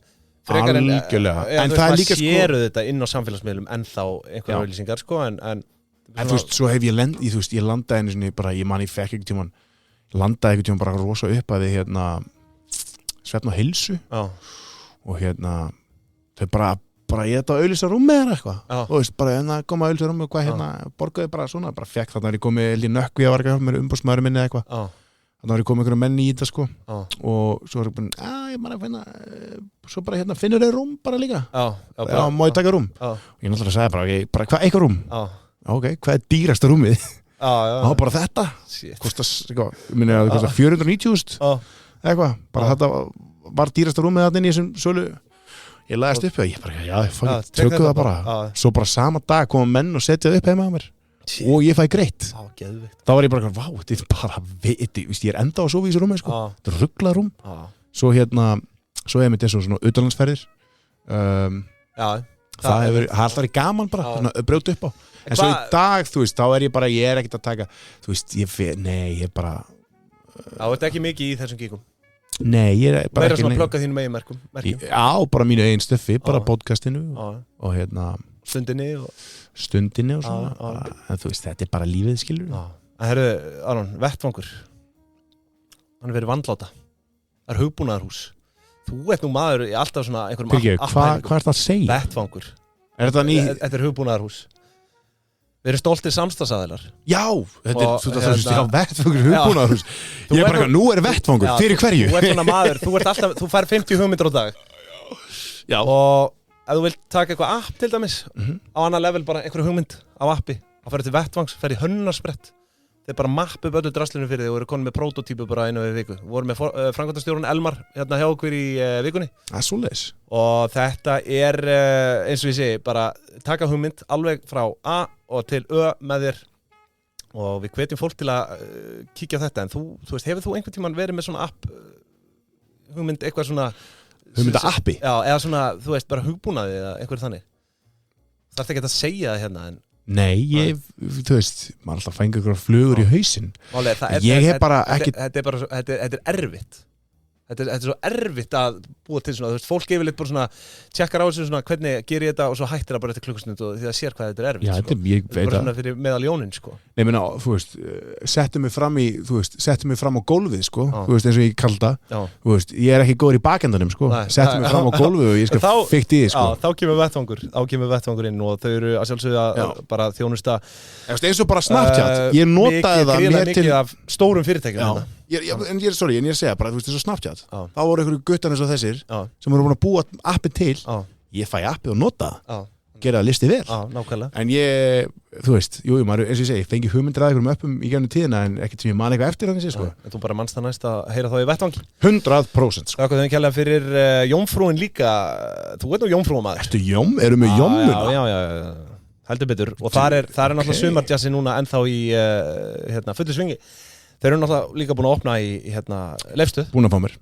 Algjörlega En það er líka sko séru þetta inn á samfélagsmiðlum ennþá einhverja auglýsingar sko en þú veist, svo hef ég þú veist, ég landaði einu sinni bara, ég fekk einhvern tímann landaði einhvern tímann bara rosa upp að við Svefn og heilsu og þau bara ég þetta auðlýsa rúmið eða eitthvað og veist, bara koma að auðlýsa rúmið og hvað borgaði bara svona, bara fekk þarna er ég komið held í Nökkvi að var ekki með umbóðsmaðurinn minni eða eitthvað þarna var ég komið einhverju menn í þetta sko og svo var ég bara, ég man að finna svo bara finnur þau rúm bara líka má ég taka rúm og ég náttúrulega sagði bara hvað, eitthvað rúm ok, hvað er dýrasta rúmið og bara þetta kostar 490.000 eitthvað, bara þetta var dýrasta rúmið þarna inn í þessum sölu Ég lagðist upp og ég bara, tökum það bara Svo bara sama dag koma menn og setja upp heima á mér og ég fæ greitt Þá var ég bara, vá, þetta er bara ég er enda á að sofa í þessu rúmi sko. Þetta er rugglað rúm Svo svo er mitt eins og svona utanlandsferðir Það hefur alltaf verið gaman bara brjóta upp á En svo í dag, þú veist, þá er ég bara ég er ekkert að taka, þú veist, ég bara Það er ekki mikið í þessum kíkum Nei, ég er bara meira svona plugga þínum eigin merkum Já, bara mínu eigin stöffi, bara podcastinu og stundinni og svona en þú veist, þetta er bara lífið skilur En herru, Aron, vettvangur hann er verið vandláta það er hugbúnaðarhús þú ert nú maður í alltaf svona einhverjum hvað er það að segja? Vettvangur Þetta er hugbúnaðarhús Við erum stoltir samstarfsaðilar Já, þetta er vettvangur hugbúnaðarhús Ég er bara, nú er vettvangur, fyrir hverju? Þú ert svona maður, þú fær 50 hugmyndir á dag Já Og ef þú vilt taka eitthvað app til dæmis á annar level bara einhverju hugmynd á appi þá ferðu til vettvangs, ferðu í hönnunarsprett þeir bara mappa upp öllu draslinu fyrir þig og eru konið með prototípu bara einu við viku voru með framkvæmdastjórinn Elmar hérna hjá okkur í vikunni svoleiðis og þetta er eins og ég segi bara taka hugmynd alveg frá A og til Ö með þér og við hvetjum fólk til að kíkja á þetta en þú veist, hefur þú einhvern tímann verið með svona app hugmynd eitthvað svona hugmynda appi? Já, eða svona, þú veist, bara hugbúnaði eða einhverju þannig þarf ekki að segja það hérna en Nei, þú veist, maður alltaf fengi ykkur flugur í hausinn. Ég hef bara ekki... Þetta er erfitt. Þetta er svo erfitt að búa til svona, þú veist, fólk yfirleitt bara svona tjekkar á þessu svona, hvernig ger ég þetta og svo hættir það bara eftir klukkustund og því það sér hvað þetta er erfitt. Já, sko. ég veit bara svona fyrir meðal jónin, sko. Nei, menna, þú veist, settu mig fram á gólfið, sko, þú veist, eins og ég kalda, þú veist, ég er ekki góður í bakendanum, sko, settu mig fram á gólfið og ég skal fikta í því, sko. Já, þá kemur vettvangur inn og þau eru að sjálfsögðu að bara þjónusta. Eins og bara Snapchat, ég notaði það mér til af stórum fyrirtækjum. En ég er að segja bara, þú veist, eins og Snapchat þá voru einhverju guttar eins og þessir sem voru búin að búa appið til ég fæ appið og nota það gera það listi vel en ég, þú veist, maður, eins og ég segi fengi hugmyndir að einhverjum uppum í gefnu tíðina en ekkert sem ég man eitthvað eftir þannig sko. En þú bara manst það næst að heyra þá í vettvangi 100% sko. Þau kærlega fyrir jómfrúin líka þú veit nú jómfrúin maður Ertu erum við jómuna? Já, heldur betur og það er náttúrulega sumarjassi núna ennþá í fullu svingi. Þeir eru náttúrulega líka búin að opna í Leifsstöð. Búin að fá mér.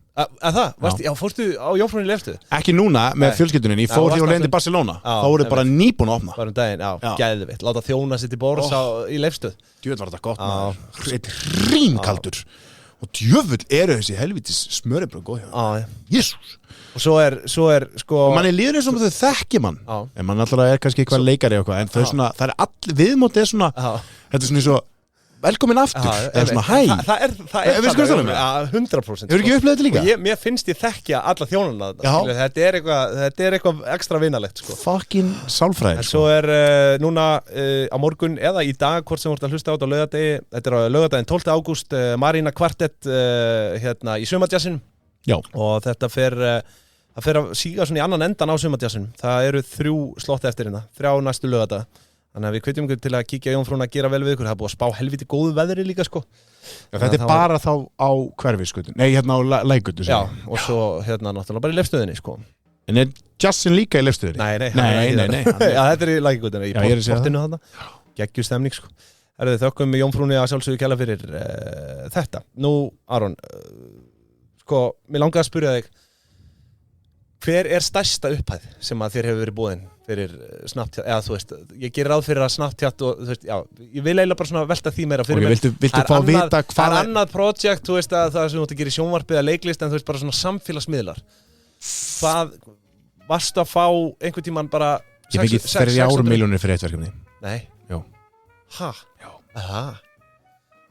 Fórstu á Jómfrúnni í Leifsstöð? Ekki núna með fjölskyldunin, ég fór því og leiðin til Barcelona. Þá voru bara nýbúin að opna. Bara daginn, gæðvitt. Láta þjóna sitt í borðs í Leifsstöð. Djöfull var þetta gott maður. Eitt rínkaldur. Og djöfull eru þessi helvítis smöribröð góð hjá. Jesús. Og svo er sko... Og manni líður eins og þau þekki mann. En mann alltaf er kannski eitthvað leikari og eitthvað. En þau svona, það er allir viðmótið svona, þetta er svona eins og velkomin aftur, eða svona hæ það er 100% Hefur ekki upplegað þetta líka? Og mér finnst ég þekkja alla þjónana þetta er eitthvað ekstra vinalegt sko. Fucking sálfræði En svo er núna á morgun eða í dag, hvort sem voru að hlusta á þetta á laugardegi þetta er á laugardaginn 12. ágúst Marina Kvartett í sumarjassinum og þetta fer að síga svona í annan endan á sumarjassinum það eru 3 slotti eftir hérna 3 næstu laugardaga Þannig að við hvetjum ykkur til að kíkja Jómfrúna að gera vel við ykkur. Það er búið að spá helviti góðu veðri líka sko. Þetta er bara þá á Hverfisgötu. Nei, hérna á Lækgötu. Já, og svo hérna náttúrulega bara í Leifsstöðinni sko. En er Justin líka í Leifsstöðinni? Nei. Já, þetta er í Lækgötunni. Í portinu þarna. Geggjuð stemning sko. Þökkum Jómfrúnni að sjálfsögðu kæla fyrir þetta. Nú, Aron, sko, mér langaði að spyrja þig hver er stærsta upphæð sem að þér hefur verið boðin fyrir Snapchat, eða þú veist, ég gerir ráð fyrir að Snapchat og þú veist, já, ég vil eiginlega bara svona velta því meira fyrir mér. Viltu fá að vita hvað það er annað projekt, þú veist, að það sem þú ert að gera í sjónvarpið eða leiklist, en þú veist, bara svona samfélagsmiðlar. Hvað, varstu að fá einhvern tímann bara... Ég fengi 3 milljónir fyrir eitt verkefni. Nei? Já. Ha? Já. Aha.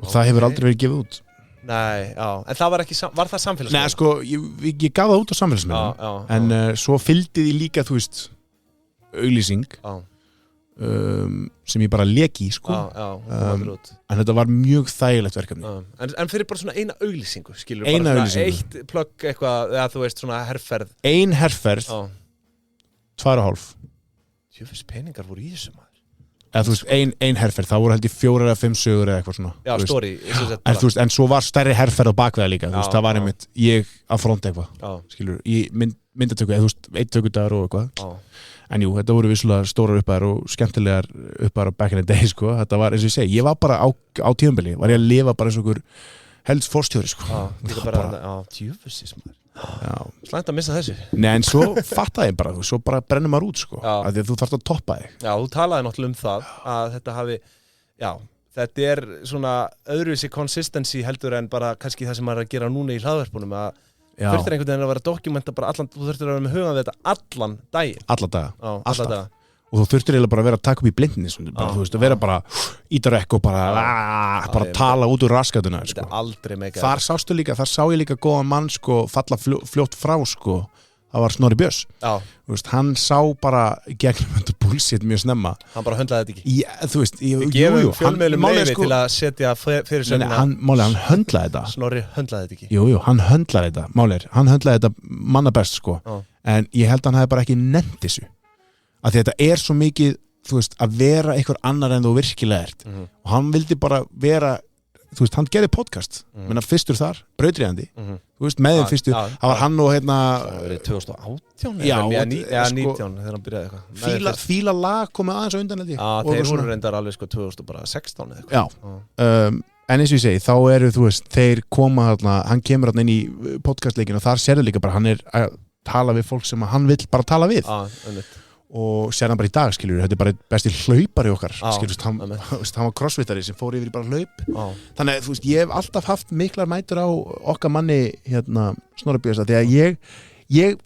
Og það hefur aldrei verið gefið út. Nei, já, en það var það samfélagsmiðl? Nei, sko, ég gaf það út á samfélagsmiðlum, en svo fylgdi því líka, þú veist, auglýsing sem ég bara leki í, sko. En þetta var mjög þægilegt verkefni. En fyrir bara svona eina auglýsingu, skilur? Eina auglýsingu. Eitt plögg eitthvað, eða þú veist, svona herferð. Ein herferð, 2,5. Jöfus peningar voru í þessu maður. Eða þú veist, ein herferð, þá voru held ég 4 eða 5 sögur eða eitthvað svona. Já, story. En þú veist, en svo var stærri herferð á bakveða líka, þú veist, það var einmitt ég að fronta eitthvað, skilur, í myndatöku, eða þú veist, 1 tökudagur og eitthvað. En jú, þetta voru vissulega stórar uppæðar og skemmtilegar uppæðar back in the day, sko. Þetta var, eins og ég segi, ég var bara á tímabili, var ég að lifa bara eins og einhver helst forstjóri, sko. Djöfusins maður. Slæmt að missa þessu. Nei, en svo fattaði ég bara, svo bara brennur maður út sko, af því að þú þarft að toppa þig. Já, þú talaði náttúrulega það að þetta hafi, þetta er svona öðruvísi consistency heldur en bara kannski það sem maður er að gera núna í hlaðvarpunum að þurftir einhvern veginn að vera dokumenta bara allan, þú þurftir að vera með hugan við þetta allan daginn. Alla daga, alltaf. Og þú þurftir eiginlega bara að vera að taka upp í blindinni bara, þú veist, að vera bara ítarekk og bara tala út úr raskatuna sko. Þetta er aldrei mega. Þar sá ég líka góðan mann sko, falla fljótt frá sko. Það var Snorri Björns. Þú veist, hann sá bara gegnum þetta bullshit mjög snemma. Hann bara höndlaði þetta ekki. Já, þú veist, við gefum fjölmiðlum leyfi til að setja fyrir söguna. Hann höndlaði þetta. Snorri höndlaði þetta ekki. Jú, hann höndlaði þetta. Hann höndlaði þetta manna best sko. En ég held að hann hefði bara ekki nennt þessu. Að þetta er svo mikið, þú veist, að vera einhver annar en þú virkilega ert. Og hann vildi bara vera, þú veist, hann gerði podcast. Menna fyrstur þar, brautryðjandi. Þú veist, með þeim fyrstur. Það var hann og hérna... Það var 2018 eða 19 þegar hann byrjaði eitthvað. Fíla lag komið aðeins á undan held ég. Þeir voru reyndar alveg sko 2016 eða eitthvað. Já, en eins og ég segi, þá eru, þú veist, þeir koma hérna, hann kemur hérna inn í podcastleikin og þar sérðu líka bara, hann er að tala við fólk sem hann vill bara tala við. og sér hann bara í dag, skilur, þetta bara besti hlaupari okkar, skilur, hann var crossfittari sem fór yfir í bara hlaup þannig að, þú veist, ég hef alltaf haft miklar mætur á okkar manni, Snorra Björns, því að ég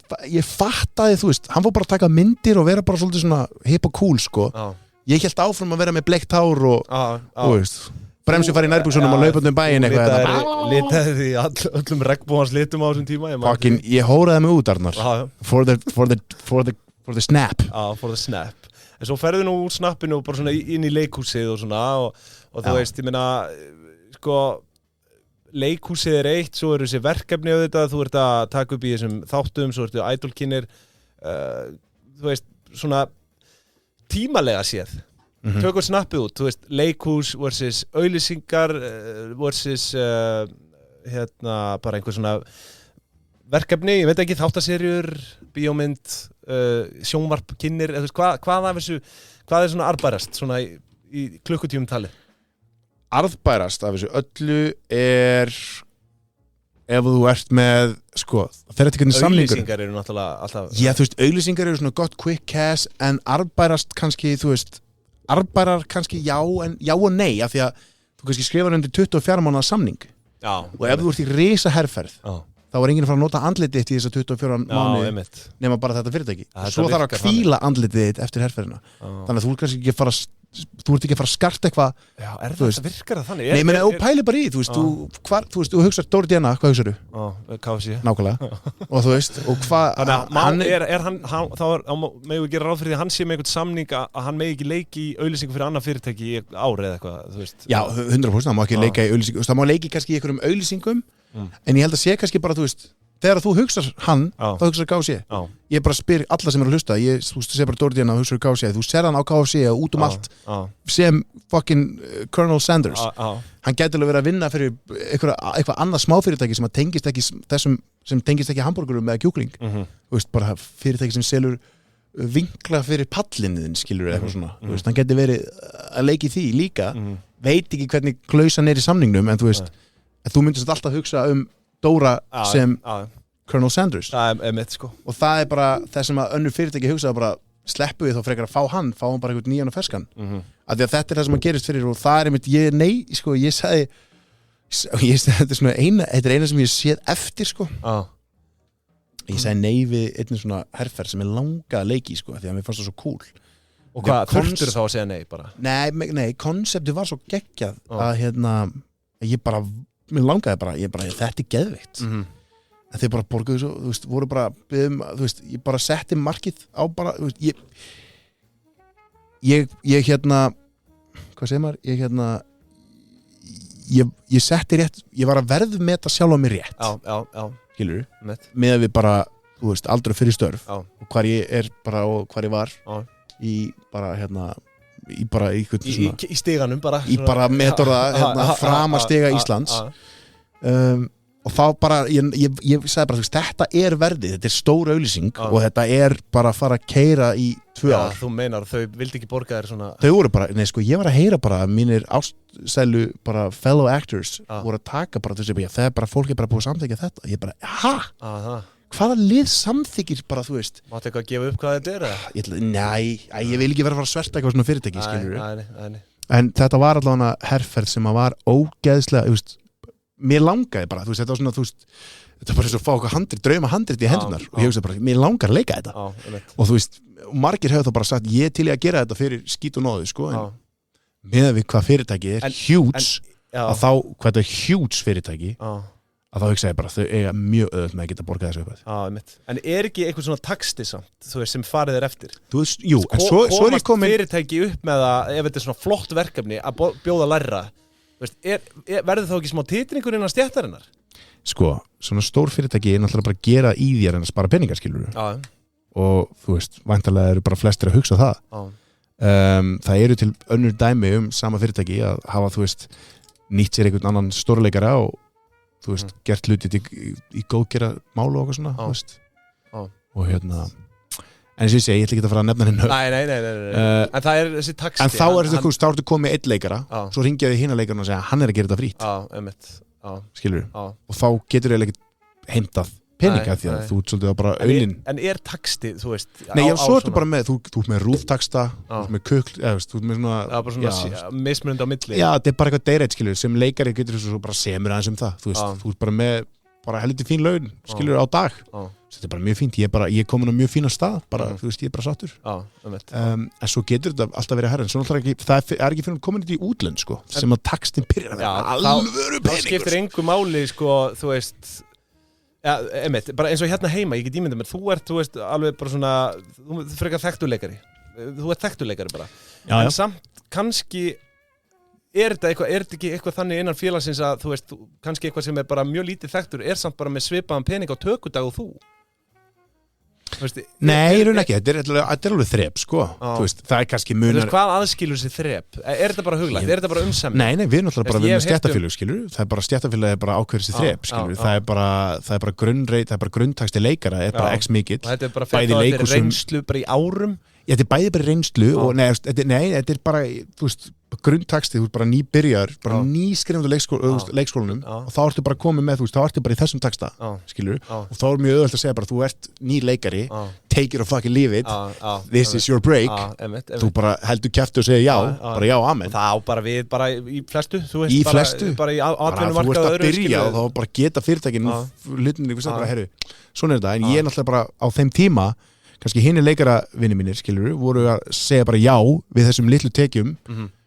fattaði, þú veist, hann fór bara að taka myndir og vera bara svolítið svona hip og cool, sko ég hélt áfram að vera með bleikt hár og þú veist, bremsi fari í nærbuksunum og laupa bæinn eitthvað litaði því öllum regnbóðans litum á þessum tíma ég hóraði mig út, Arnar for the snap for the snap en svo ferðu nú úr snappinu bara svona inn í leikhúsið og svona og þú veist, ég meina sko leikhúsið eitt, svo eru þessi verkefni á þetta, þú ert að taka upp í þessum þáttum, svo ertu idolkynir þú veist, svona tímalega séð tökum snappið út, þú veist, leikhús versus auglýsingar versus bara einhver svona verkefni, ég veit ekki, þáttaserjur bíómynd, sjónvarp kynir, eða þú veist, hvað af þessu hvað er svona arðbærast, svona í klukkutímum talið? Arðbærast af þessu öllu er ef þú ert með, sko, það er eitthvað samlingur. Auglýsingar eru náttúrulega alltaf Já, þú veist, auglýsingar eru svona gott quick cash en arðbærast kannski, þú veist arðbærar kannski já og nei af því að þú kannski skrifar undir 24 mánaða samning og ef þú ert í risa herferð þá er enginn að fara að nota andlitið þitt í þessa 24 mánuði nema bara þetta fyrirtæki svo þarf að hvíla andlitið þitt eftir herferðina þannig að þú ert kannski ekki að fara að skarta eitthvað virkar það þannig? Nei, menn, þú pælir bara í, þú veist, þú hugsar Dóri Díana, hvað hugsaðu? KFC Nákvæmlega, og þú veist, og hvað þá megum við gera ráð fyrir því að hann sé með einhvern samning að hann megi ekki leiki í auglýsingu fyrir annað fyrirtæki í árið eða eitthvað, þú veist Já, 100%, það má ekki leika í auglýsingu það má leiki kannski í einhverjum auglýsingum en ég held að sé kannski bara, þú veist þegar þú hugsar hann, þá hugsar KFC ég bara spyr alla sem eru að hlusta þú sé bara Dóri Díana, hugsaðu KFC þú ser hann á KFC út allt sem fucking Colonel Sanders hann gæti alveg verið að vinna fyrir eitthvað annað smáfyrirtæki sem tengist ekki þessum sem tengist ekki hamburgurum eða kjúkling þú veist, bara fyrirtæki sem selur vinkla fyrir pallinniðin, skilur eitthvað svona þú veist, hann gæti verið að leiki því líka veit ekki hvernig klausan er í samningnum en þú veist, þú myndist alltaf hugsa Dóra sem Colonel Sanders mitt, sko. Og það er bara það sem að önnur fyrirtæki hugsa bara sleppu við þá frekar að fáum bara einhvern nýjan og ferskan af því að þetta er það sem að gerist fyrir og það er einmitt, ég sagði þetta er eina sem ég séð eftir sko ég sagði nei við einnig svona herferð sem langa að leiki sko því að mér fannst það svo cool og hvað, þurftur þá að segja nei bara? Nei, konseptið var svo geggjað að ég bara mér langaði bara, þetta er geðveikt en þeir bara borguðu svo, þú veist, voru bara þú veist, ég bara setti markið á bara, þú veist, ég hvað segir maður, ég setti rétt, ég var að verðmeta sjálf á mig rétt skilurðu, með að við bara, þú veist, aldrei fyrir störf og hvar ég er bara og hvar ég var í bara, í stiganum bara í bara metorða fram að stiga Íslands og þá bara ég sagði bara, þetta er verðið, þetta er stór auglýsing og þetta er bara að fara að keyra í 2 ár. Þú meinar, þau vildi ekki borga þér svona þau voru bara, nei sko, ég var að heyra bara að mínir ástsælu bara fellow actors voru að taka bara þessi, það er bara, fólk er bara búið að samþykja þetta ég bara, hvaða lið samþykir bara, þú veist Máttu eitthvað að gefa upp hvað þetta er? Ég vil ekki vera að fara að sverta eitthvað svona fyrirtæki, skilur Nei. En þetta var allavega herferð sem að var ógeðslega, þú veist mér langaði bara, þú veist, þetta var svona, þú veist þetta var bara eins og að fá eitthvað drauma handrit í hendunar og ég hugsaði bara, mér langar að leika þetta og þú veist, margir hefur þá bara sagt ég til að gera þetta fyrir skít og nóðu, sko en með við hvað fyrirtæki er huge að þá, hvað þetta er huge fyrirtæki að þá hugsa ég bara, þau eiga mjög öðvöld með að geta borgað þessu uppæð. En er ekki eitthvað svona taxti samt, þú veist, sem farið er eftir? Þú veist, jú, en svo er ég komin fyrirtæki upp með það, ef þetta er svona flott verkefni að bjóða lærra, þú veist, verður þá ekki smá titringur innan stéttarinnar? Sko, svona stór fyrirtæki er náttúrulega bara að gera í þér en að spara peningar, skilur við. Og þú veist, væntanlega eru bara flestir að hugsa það. Það eru til önnur dæmi sama fyrirtæki að hafa, þú veist, nýtt sér einhvern annan stórleikara og þú veist, gert hluti í góðgera málu og eitthvað svona, þú veist og en eins og ég segi, ég ætla ekki að fara að nefna henni Nei, en það er þessi taxti en þá er þetta, þá ertu komið einn leikara svo ringjaði hina leikarinn og segja, hann er að gera þetta frýtt skilur og þá getur ég ekki heimtað peninga því að þú ert svolítið bara auðin. En texti, þú veist... Nei, svo ertu bara með, þú ert með rúftaksta, þú ert með kukl, þú ert með svona... Já, bara svona mismunandi á milli. Já, þetta bara eitthvað dayreitt, skilur, sem leikari getur svo bara semur aðeins það, þú veist, þú ert bara með bara helviti fín laun, skilur, á dag. Þetta bara mjög fínt, ég er komin á mjög fína stað, bara, þú veist, ég bara sattur. En svo getur þetta alltaf verið herra, en svo náttúrulega það ekki fyrir komin í útlönd, sko, sem að textin byrjar að alvöru peningur. Það skiptir engu máli, sko, þú veist, bara eins og hérna heima, ég get ímyndað mér, þú veist, alveg bara svona, þú frekar þekktuleikari, þú ert þekktuleikari bara, en samt kannski er þetta ekki eitthvað þannig innan félagsins að þú veist, kannski eitthvað sem er bara mjög lítið þekktur samt bara með svipaðan pening á tökudag og þú? Veist, Nei, ekki, þetta er alveg þrep, sko. Þú veist, það er kannski munar... Þú veist, hvað aðskilur þessi þrep? Er þetta bara huglægt? Er þetta bara umsemni? Nei, við erum náttúrulega bara við með stéttarfélög, skilur. Það er bara stéttarfélög er bara ákveður þessi þrep, skilur. Það er bara grunnreit, það er bara grunntaksti leikara, er bara x mikill. Þetta er bara fyrir að þetta er reynslu bara í árum? Þetta er bæði bara reynslu og þetta er bara, þú veist, grunntaksti, þú ert bara nýbyrjar, bara nýskrifandi leikskólanum og þá ertu bara komið með, þú veist, þá ertu bara í þessum taksta, skilur, og þá er mjög auðvelt að segja bara, þú ert nýr leikari, take it or fucking leave it, this is your break, þú bara heldur kjafti og segja já, bara já, amen. Það á bara við, bara í flestu, þú veist, í flestu, bara í atvinnumarkað þú ert að byrja og þá bara geta fyrirtækin hlutinni, þú veist, bara, herru, svona er þetta, en ég er náttúrulega bara á þeim tíma kannski hinir leikaravinni mínir, skilur, voru að segja bara já við þessum litlu tekjum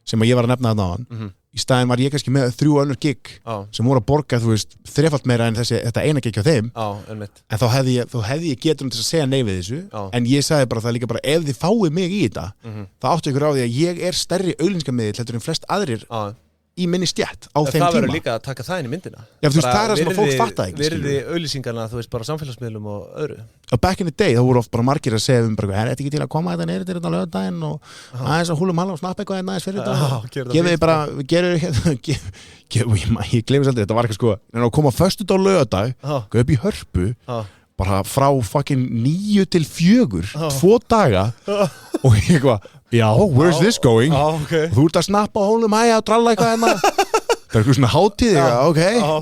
sem að ég var að nefna þarna á hann. Í staðinn var ég kannski með 3 önnur gig sem voru að borga, þú veist, 3-falt meira en þetta eina gig hjá þeim. En þá hefði ég getur til að segja nei við þessu, en ég sagði bara það líka bara ef þið fáið mig í þetta, þá áttu ykkur á því að ég er stærri auglýsingamiðill heldur en flest aðrir í minni stjætt á þeim tíma. Það verður líka að taka það inn í myndina. Já, þú veist, það er það sem að fólk fatta ekki. Virði auglýsingarna, þú veist, bara samfélagsmiðlum og öðru. Back in the day, þá voru oft bara margir að segja bara, er þetta ekki til að koma þetta neyrir til þetta lögdægin og aðeins að húlum halva og snappa eitthvað aðeins fyrir þetta. Gefið þið bara, ég glemis aldrei, þetta var eitthvað sko, en að koma föstudag og lögdag, upp í Hörpu, bara frá fucking 9 til 4, 2 daga og ég eitthvað, já, where's this going? Þú ert að snappa hólum hæja og tralla eitthvað hérna. Það er eitthvað svona hátíð, ok,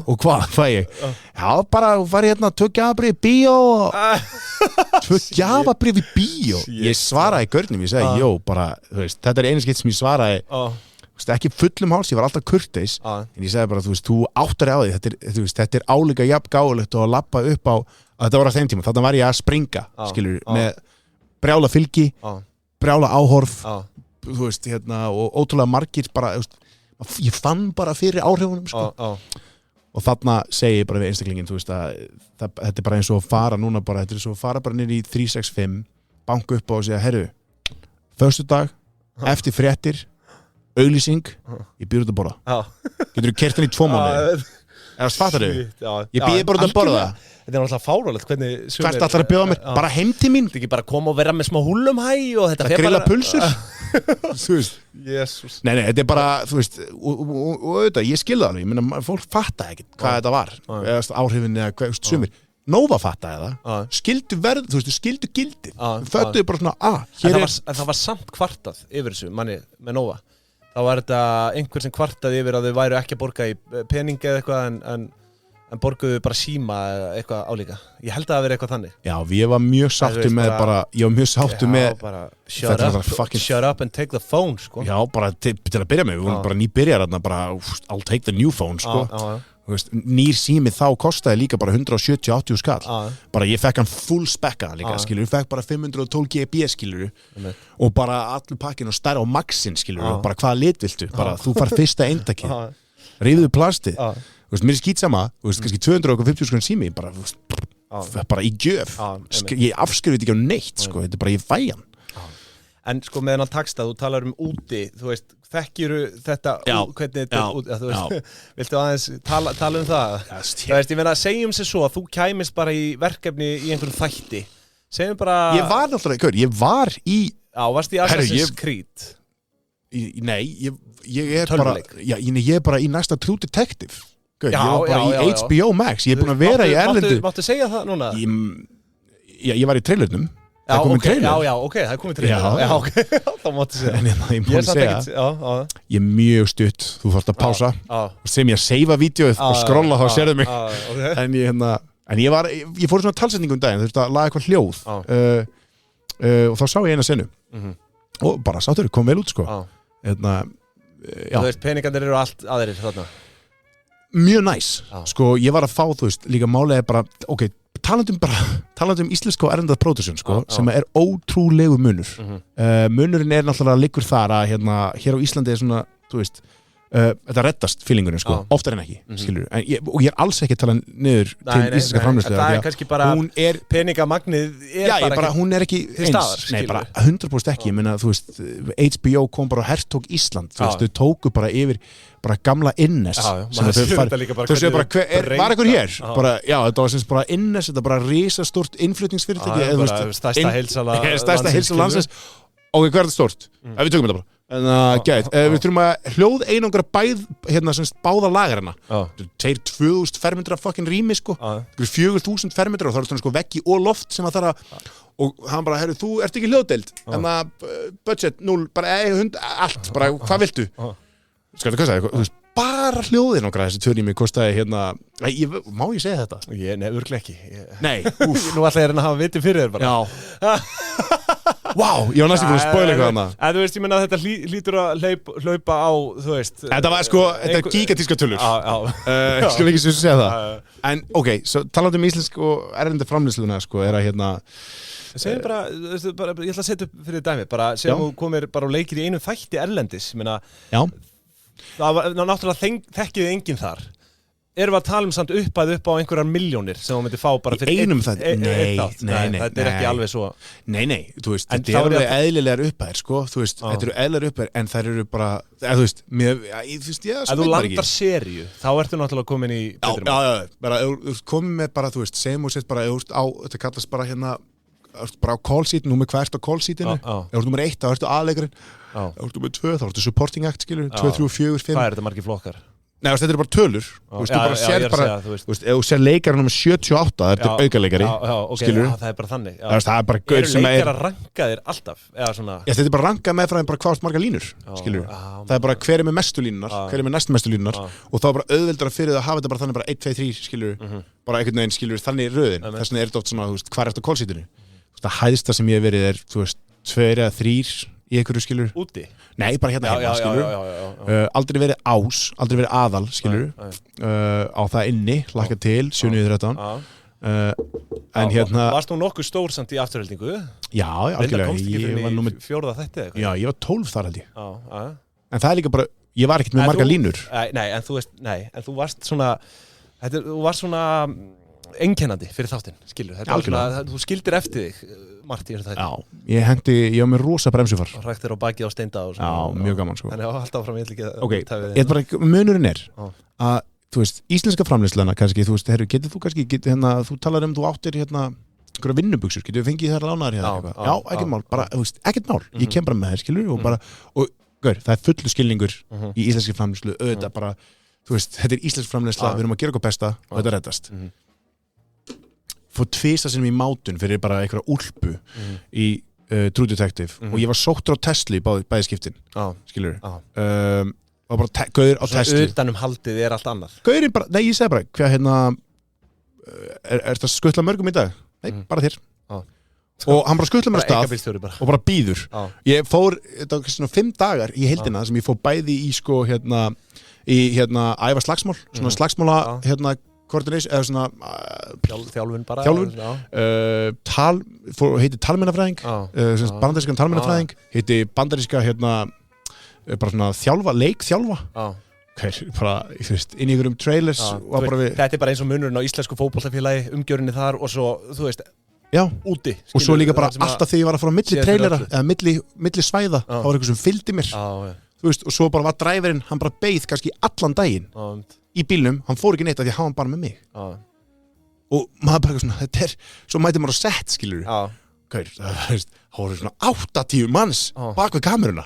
og hvað fæ ég? Já, bara var ég hérna 2 gjafabrif í bíó og 2 gjafabrif í bíó. Ég svaraði gaurnum, ég segi, jó, bara, þú veist, þetta er einu skipt sem ég svaraði, ekki fullum háls, ég var alltaf kurteis, en ég segi bara, þú veist, þú áttar á því, þetta er álíka jafn gáfulegt og að lappa upp á, þetta var á þeim tíma, þarna var ég að springa, skilur, með brjála fylgi, brjála áhorf, þú veist, hérna, og ótrúlega margir bara, ég fann bara fyrir áhrifunum, sko. Og þarna segi ég bara við einstaklingin, þú veist, að þetta er bara eins og að fara núna bara, þetta er eins og að fara bara niður í 365, banka upp á og segja, herru, föstudag, eftir fréttir, auglýsing, ég býr út að borða. Getur þú kert hann í 2 mánuði? Eða fattar þau? Ég býði bara út að borða. Þetta er náttúrulega fárálegt hvernig... Hvert ætlar að bjóða mér? Bara heim til mín? Þetta er ekki bara að koma og vera með smá húllum hæ og þetta... Það grilla pulsur? Þú veist. Jésús. Nei, þetta er bara, þú veist, og auðvitað, ég skilði það alveg. Ég meina, fólk fattaði ekkert hvað þetta var. Eða áhrifin eða hvað, sumir. Nova fattaði það. Skildu verð, þú veist, skildu gildið. Föttuðu bara svona, það var samt kvartað yfir þessu manni með Nova. Þá var þetta einhver sem kvartaði yfir að þau væru ekki að borga í peninga eða eitthvað en borguðu bara síma eða eitthvað álíka. Ég held að það hafi verið eitthvað þannig. Já, ég var mjög sáttur með bara, ég var mjög sáttur með bara, shut up and take the phone, sko. Já, bara til að byrja með, við vorum bara nýbyrjar þarna bara, I'll take the new phone, sko. Þú veist, nýr sími þá kostaði líka bara 170-80 skall. Bara ég fekk hann full spekkaðan líka, skilur, ég fekk bara 512 GB, skilur, og bara allur pakkin og stærra á maxin, skilur, og bara hvaða lit viltu, bara þú far fyrsta eintakið, rífðu plastið, þú veist, mér er skýtsama, þú veist, kannski 250 skall sími, bara í gjöf, ég afskrifið ekki á neitt, sko, þetta er bara ég fæ hann. En sko með hennan taksta, þú talar úti, þú veist, þekkjuru þetta, hvernig þetta er úti, þú veist, viltu aðeins tala það? Þú veist, ég meina, segjum sér svo að þú kæmist bara í verkefni í einhverjum þætti, segjum bara... Ég var náttúrulega, ég var í... Já, varst í Assassin's Creed? Nei, ég er bara, ég er bara í næsta True Detective, ég var bara í HBO Max, ég er búin að vera í erlendu... Máttu segja það núna? Ég var í trailernum. Já, ok, það er komið trailer. Já, ok, þá máttu segja. En ég múin að segja, ég er mjög stutt, þú þarft að pása, sem ég að seifa vídeoið og skrolla þá sérðu mig. En ég En ég fór svona talsetningu daginn, þú veist að laga eitthvað hljóð og þá sá ég eina senu og bara sáttur, kom vel út sko Þú veist, peningarnir eru allt aðrir þarna Mjög næs, sko, ég var að fá, þú veist, líka málega bara, ok, talandi íslenska og erlendað production, sko, sem ótrúlegu munur. Munurinn náttúrulega liggur þar að, hér á Íslandi svona, þú veist, þetta reddast feelingurinn, sko, oftar en ekki, skilur. Og ég alls ekki að tala niður til íslenska framleiðslu. Það kannski bara, peningamagnið bara, hún ekki eins, nei, bara 100% ekki, ég meina, þú veist, HBO kom bara og hertók Ísland, þú veist, þau tóku bara yfir bara gamla Innes þú séu bara, var einhver hér? Þetta var sem bara Innes, þetta bara risastórt innflutningsfyrirtæki stærsta heilsa landsins og hvað er þetta stórt? Við tökum þetta bara við þurfum að hljóð einangra báða lagarina 2.000 fermetra fucking rými sko 4.000 fermetra og það er sko veggi og loft sem að þarf að og hann bara, herru, þú ert ekki hljóðdeild en það budget 0, bara allt, bara hvað viltu? Skal þetta kosta, þú veist, bara hljóðin okkar þessi törnými kostaði má ég segja þetta? Nei, örglega ekki Nei, Nú ætla ég að hafa viti fyrir þér bara Vá, ég var næstum búin að spoila eitthvað annað En þú veist, ég menna að þetta hlýtur að hlaupa á, þú veist Þetta var sko, þetta gigantíska tölur Skal ekki svo segja það En ok, svo talandi íslensk og erlenda framleiðsluna sko, að Segjum bara, ég ætla að setja upp fyrir dæmi bara, segjum þú komir bara og leikir í einum þætti erlendis ég meina það náttúrulega þekkið enginn þar erum við að tala samt upp á einhverjar milljónir sem þú myndir fá bara fyrir einum þætti nei, þetta er ekki alveg svo nei, þú veist, þetta er alveg eðlilegar upphæðir sko, þú veist, þetta eru eðlilegar upphæðir en þær eru bara, þú veist ef þú landar seríu, þá ertu náttúrulega komin í bara, þú komin með bara, þú veist, segjum og sett bara þetta kallast bara bara á call-seatinu, númer hvert á call-seatinu ef þú ert númer 1, þá ertu aðleikarinn ef þú ert númer 2, þá ertu supporting act, skilur 2, 3, 4, 5 Hvað er þetta margir flokkar? Nei, þetta eru bara tölur þú veist, ef þú sér leikarinn númer 78 þetta er aukaleikari, skilur það er bara þannig það er bara gaur sem leikar að ranka þér alltaf? Þetta er bara rankað meðfram bara hvað margar línur, skilur það er bara hver er með mestu línunar, hver er með næst mestu línunar og þá er bara auðveldara fyrir það að hafa þetta bara þannig bara 1, 2, 3, skilur bara einhvern veginn, skilur, þannig röðin þess vegna er þetta oft svona, þú veist, hvað er þetta á call-seatinu það hæðsta sem ég hef verið þú veist, 2 eða 3 í einhverju, skilur Úti? Nei, bara hérna skilur aldrei verið aldrei verið aðal, skilur á það inni, hlakka til 7.13 en Varst þú nokkuð stór samt í afturheldingu? Já, algjörlega Ég var númer 4. þætti eða Já, ég var 12 þar held ég En það er líka bara, ég var ekkert með margar línur Nei, en þú varst svona þú varst svona einkennandi fyrir þáttinn, skilur þú skildir eftir þig margt í þessu þætti ég var með rosa bremsufar og hræktir á bakið á steinda og svona, já, mjög gaman sko þannig að alltaf fram ég ekki ok, munurinn er að, þú veist, íslenska framleiðslana kannski, þú veist, getur þú kannski þú talar þú áttir einhverja vinnubuxur, getur við fengið þær lánaðar já, ekkert mál, bara, þú veist, ekkert mál ég kem bara með þær, skilur, og bara það er fullu skilningur í íslenski framleiðslu auðvitað bara, þú veist, þetta er íslensk framleiðsla, við erum að gera okkur besta og þetta reddast fór 2 sinnum í mátun fyrir bara einhverja úlpu í True Detective og ég var sóttur á Tesla í bæði skiptin skilur og bara gauður á Tesla utanum haldið er allt annað gauðurinn bara, nei ég segi bara hvað er það skuttla mörgum í dag? Nei, bara þér og hann bara skuttla mér á stað og bara býður ég fór, þetta var svona 5 dagar í heildina sem ég fór bæði í sko í æfa slagsmál svona slagsmála coordination eða svona þjálfun bara heitir talmennafræðing bandarískan talmennafræðing heitir bandaríska bara svona leikþjálfa bara, þú veist, inn í einhverjum trailers þetta er bara eins og munurinn á íslensku fótboltafélagi umgjörunni þar og svo, þú veist úti og svo líka bara alltaf þegar ég var að fara á milli trailera eða milli svæða þá var eitthvað sem fylgdi mér þú veist, og svo bara var dræverinn, hann bara beið kannski allan daginn í bílnum, hann fór ekki neitt af því að hafa hann bara með mig og maður bara svona, þetta er svo mæti maður á sett, skilur það voru svona 80 manns bak við kameruna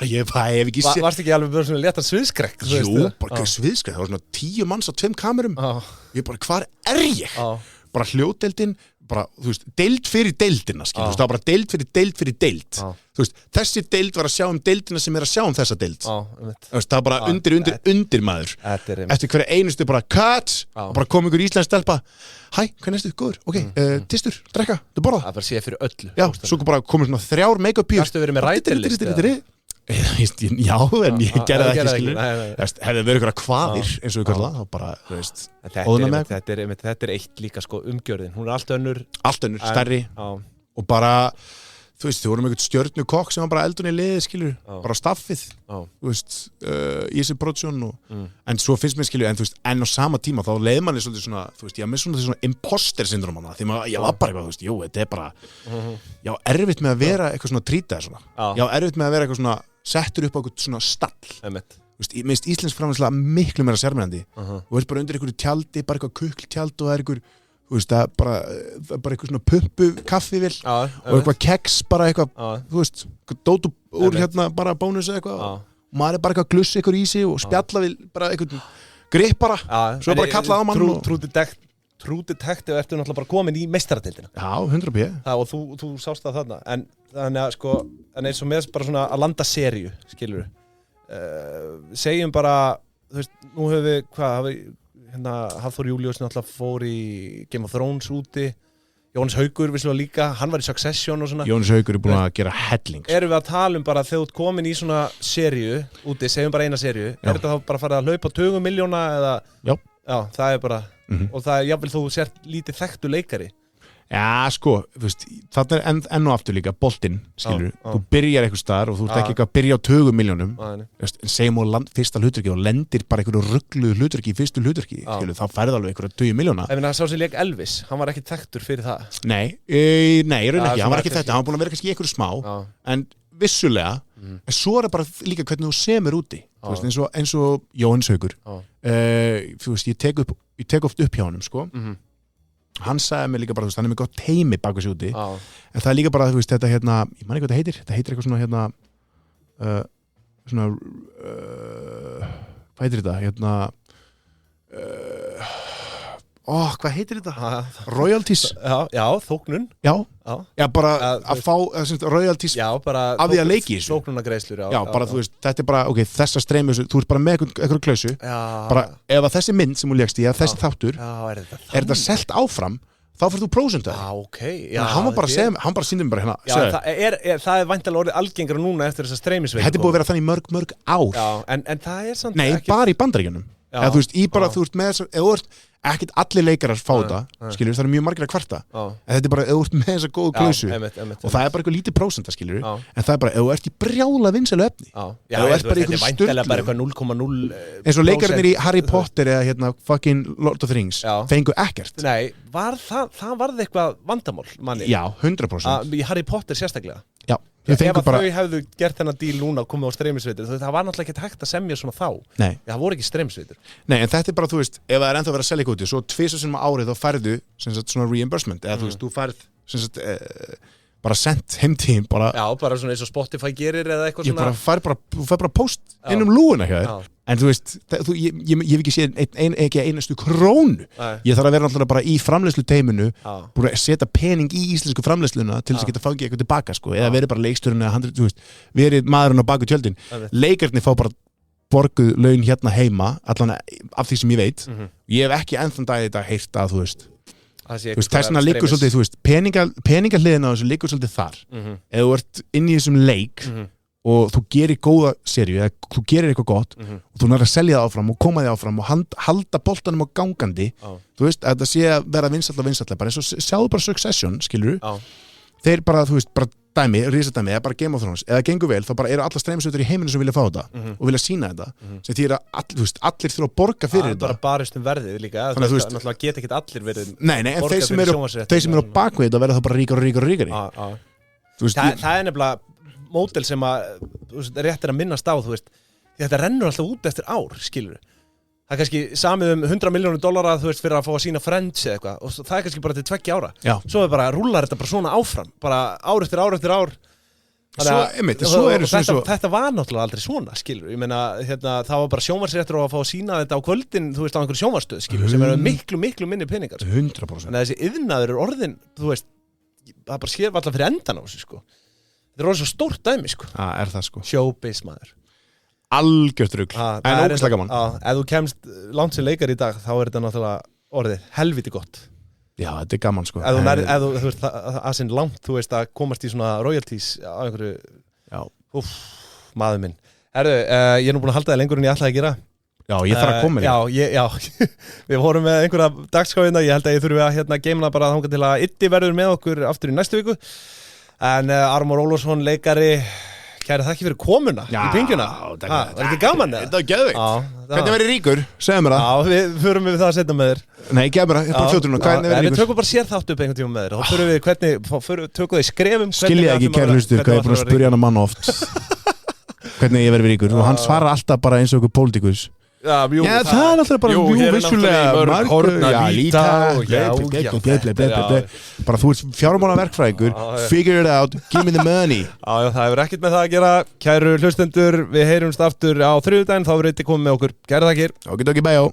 ég hef ekki séð Varst ekki alveg bara svona léttan sviðskrekk? Jú, bara sviðskrekk, það voru svona 10 manns á 2 kamerum ég bara, hvar er ég? Bara hljóðdeildin, bara, þú veist, deild fyrir deildina, skilur, það var bara deild fyrir deild. Þú veist, þessi deild var að sjá deildina sem að sjá þessa deild. Það var bara undir maður. Eftir hverja einustu bara cut, og bara kom ykkur íslensk stelpa. Hæ, hvað næstu? Góður? Ok, tistur, drekka, þú borða? Það bara sé fyrir öllu. Já, svo bara komur svona 3 make-up-píur. Gastu verið með rætilist? Já, en ég gerði það ekki, skilur. Hefði verið ykkur að kvaðir, eins og ykkur það, þá bara, þú veist, óðuna með. Þetta eitt líka, sko, umgjörðin. Hún allt önnur, stærri, og bara, þú veist, þau vorum einhvern stjörnukokk sem var bara eldun í liði, skilur, bara staffið, þú veist, í þessi produksjón, en svo finnst mér, skilur, en þú veist, enn á sama tíma, þá leið manni svolítið svona, þú veist, ég með svona imposter syndrom hana, því ég var bara eitthvað, þú veist, jú, þetta bara, ég á erfitt með að vera eitthvað svona trýtaði svona, ég á erfitt með að vera eitthvað svona, settur upp á eitthvað svona stall, þú veist, minnst íslensk framleiðsla miklu meira sérmennandi, þú veist, bara undir einhverju tjaldi, bara eitthvað kukltjald og það einhver, þú veist, það er bara eitthvað svona pumpu kaffivél og eitthvað keks, bara eitthvað, þú veist, dót úr hérna bara bónus eða eitthvað og maður er bara eitthvað glussi eitthvað í sig og spjalla við bara eitthvað grip bara, svo bara kallað á mann True Detective ertu náttúrulega bara komin í meistaradeildina. Já, 100%. Og þú sást það þarna, en þannig að sko, en eins og með bara svona að landa seríu, skilur segjum bara, þú veist, nú höfum við, hérna, Hafþór Júlíus náttúrulega fór í Game of Thrones úti, Jóhannes Haukur vissulega líka, hann var í Succession og svona. Jóhannes Haukur er búin að gera helling. Erum við að tala bara þegar þú ert komin í svona seríu úti, segjum bara eina seríu, þetta þá bara farið að hlaupa 20 milljóna eða? Já, það er bara, og það er jafnvel þú sért lítið þekktu leikari. Já, sko, þú veist, þarna er enn og aftur líka boltinn, skilur, þú byrjar eitthvað staðar og þú ert ekki að byrja á 20 milljónum, en segjum á fyrsta hlutverki og lendir bara einhverju ruggluðu hlutverki í fyrstu hlutverki, skilur, þá færði alveg einhverju 20 milljóna. Ef það sá sem leik Elvis, hann var ekki þekktur fyrir það? Nei, raun ekki, hann var ekki þekktur, hann var búin að vera kannski í einhverju smá, en vissulega, en svo er það bara líka hvernig þú semur úti, þú veist, eins og Jóhannes Haukur, þú veist, ég tek oft upp hjá honum, sko. Hann sagði mér líka bara, þú veist, hann er með gott heimi bak við sig úti, en það er líka bara, þú veist, þetta hérna, ég man ekki hvað þetta heitir eitthvað svona hérna, hvað heitir þetta, hérna, hvað heitir þetta? Royalties? Já, þóknun. Já, bara að fá royalties af því að leiki þessu. Þóknunagreiðslur, já, bara þú veist, þetta er bara, ok, þessa streymi, þú ert bara með einhverju klausu, bara ef að þessi mynd sem hún lékst í, eða þessi þáttur, er þetta selt áfram, þá fyrir þú prósentu það. Hann var bara að segja, hann bara sýndi mér bara hérna. Það er væntanlega orðið algengra núna eftir þessa streymisveik. Þetta er búið að vera þannig mörg ár. En það er samt ekki... Nei, bara í Bandaríkjunum. Eða þú veist, þú ert með þess að, ekkert allir leikarar fá þetta, skilur, það er mjög margir að kvarta, en þetta er bara, ef þú ert með þessa góðu klausu, og það er bara eitthvað lítið prósenta, skilur, en það er bara, ef þú ert í brjála vinsælu efni, ef þú ert bara í einhverju sturlu, eins og leikararnir í Harry Potter eða hérna fucking Lord of the Rings, fengu ekkert. Nei, það varð eitthvað vandamál, manni? Já, 100%. Í Harry Potter sérstaklega? Já. Ef að þau hefðu gert þennan díl núna og komið á streymisveitur, það var náttúrulega ekki hægt að semja svona þá. Nei. Það voru ekki streymisveitur. Nei, en þetta er bara, þú veist, ef það er ennþá verið að selja úti, svo 2 sinnum á árið þá færðu svona reimbursement, eða þú veist, þú færð bara sendt heimtíðin bara. Já, bara svona eins og Spotify gerir eða eitthvað svona. Þú fær bara post inn lúuna hjá þér. En þú veist, ég hef ekki séð ekki einastu krónu. Ég þarf að vera náttúrulega bara í framleiðsluteyminu, búin að setja pening í íslensku framleiðsluna til þess að geta fangið eitthvað tilbaka, sko, eða verið bara leikstjórinn eða þú veist, verið maðurinn á baku tjöldin. Leikarnir fá bara borguð laun hérna heima, allan af því sem ég veit. Ég hef ekki ennþann dag þetta heyrt að, þú veist, þessna liggur svolítið, þú veist, peningahliðina á þessu liggur svolítið þar. Ef þú ert inn í þessum leik og þú gerir góða seríu eða þú gerir eitthvað gott og þú nær að selja það áfram og koma þig áfram og halda boltanum á gangandi, þú veist, að þetta sé að vera vinsætla, bara eins og sjáðu bara Succession, skilur þeir bara, þú veist, bara dæmi, risadæmi, eða bara Game of Thrones, eða gengur vel, þá bara eru alla streymisveitur í heiminu sem vilja fá þetta og vilja sína þetta, sem því að allir þurfa að borga fyrir þetta. Bara barist verðið líka, þannig að þú veist, náttúrulega geta ekki allir verið Nei, en þeir sem eru á bakvið þetta verða þá bara ríkari. Það er nefnilega módel sem að rétt er að minnast á, þú veist, þetta rennur alltaf út eftir ár, skilur. Það er kannski samið $100 milljónir, þú veist, fyrir að fá að sína Friends eða eitthvað, og það er kannski bara til 2 ára. Svo er bara, rúlar þetta bara svona áfram, bara ár eftir ár, Þetta var náttúrulega aldrei svona, skilur. Ég meina, það var bara sjónvarpsréttur og að fá að sýna þetta á kvöldin, þú veist, á einhverju sjónvarpsstöð, skilur, sem eru miklu minni peningar. 100%. Þannig að þessi iðnaður orðin, þú veist, það bara sér alltaf fyrir endan á þessu, sko. Þetta orðið svo stórt dæmi, sko. Það, sko. Showbiz, maður. Algjört rugl. En ógeðslega gaman. Ef þú kemst langt sem leikari í dag, þá þetta náttúrulega orðið helviti gott. Já, þetta gaman, sko. Ef þú veist, að sinn langt, þú veist, að komast í svona royalties á einhverju... Já. Maður minn. Herðu, ég nú búin að halda það lengur en ég ætlaði að gera. Já, ég þarf að koma með. Já. Við vorum með einhverja dagskrá ég held að ég þurfi að geimna bara þangað til að Iddi verður með okkur aftur í næstu viku. En Armor Ólafsson, leikari, kæri þakki fyrir komuna í pingjuna. Var ekki gaman eða? Þetta var geðveikt. Hvernig verið ríkur? Segðu mér það. Já, við förum við það að setja með þér. Nei, gef mér það, bara fljóturinn. Hvernig verið ríkur? Við tökum bara sér þátt upp einhvern tíma með þér. Þá förum við tökum það í skrefum. Skilja ekki, kæri hlustur, hvað ég er búin að spyrja hana mann oft. Hvernig ég verið ríkur. Og hann svarar alltaf bara eins og einhver pólitíkus. Já, það er alltaf bara vissulega bara þú ert fjármálaverkfræðingur, figure it out, give me the money. Já, það hefur ekkert með það að gera. Kæru hlustendur, við heyrumst aftur á þriðjudaginn, þá verður þetta komið með okkur. Kæru þakkir. Ok, bæjó.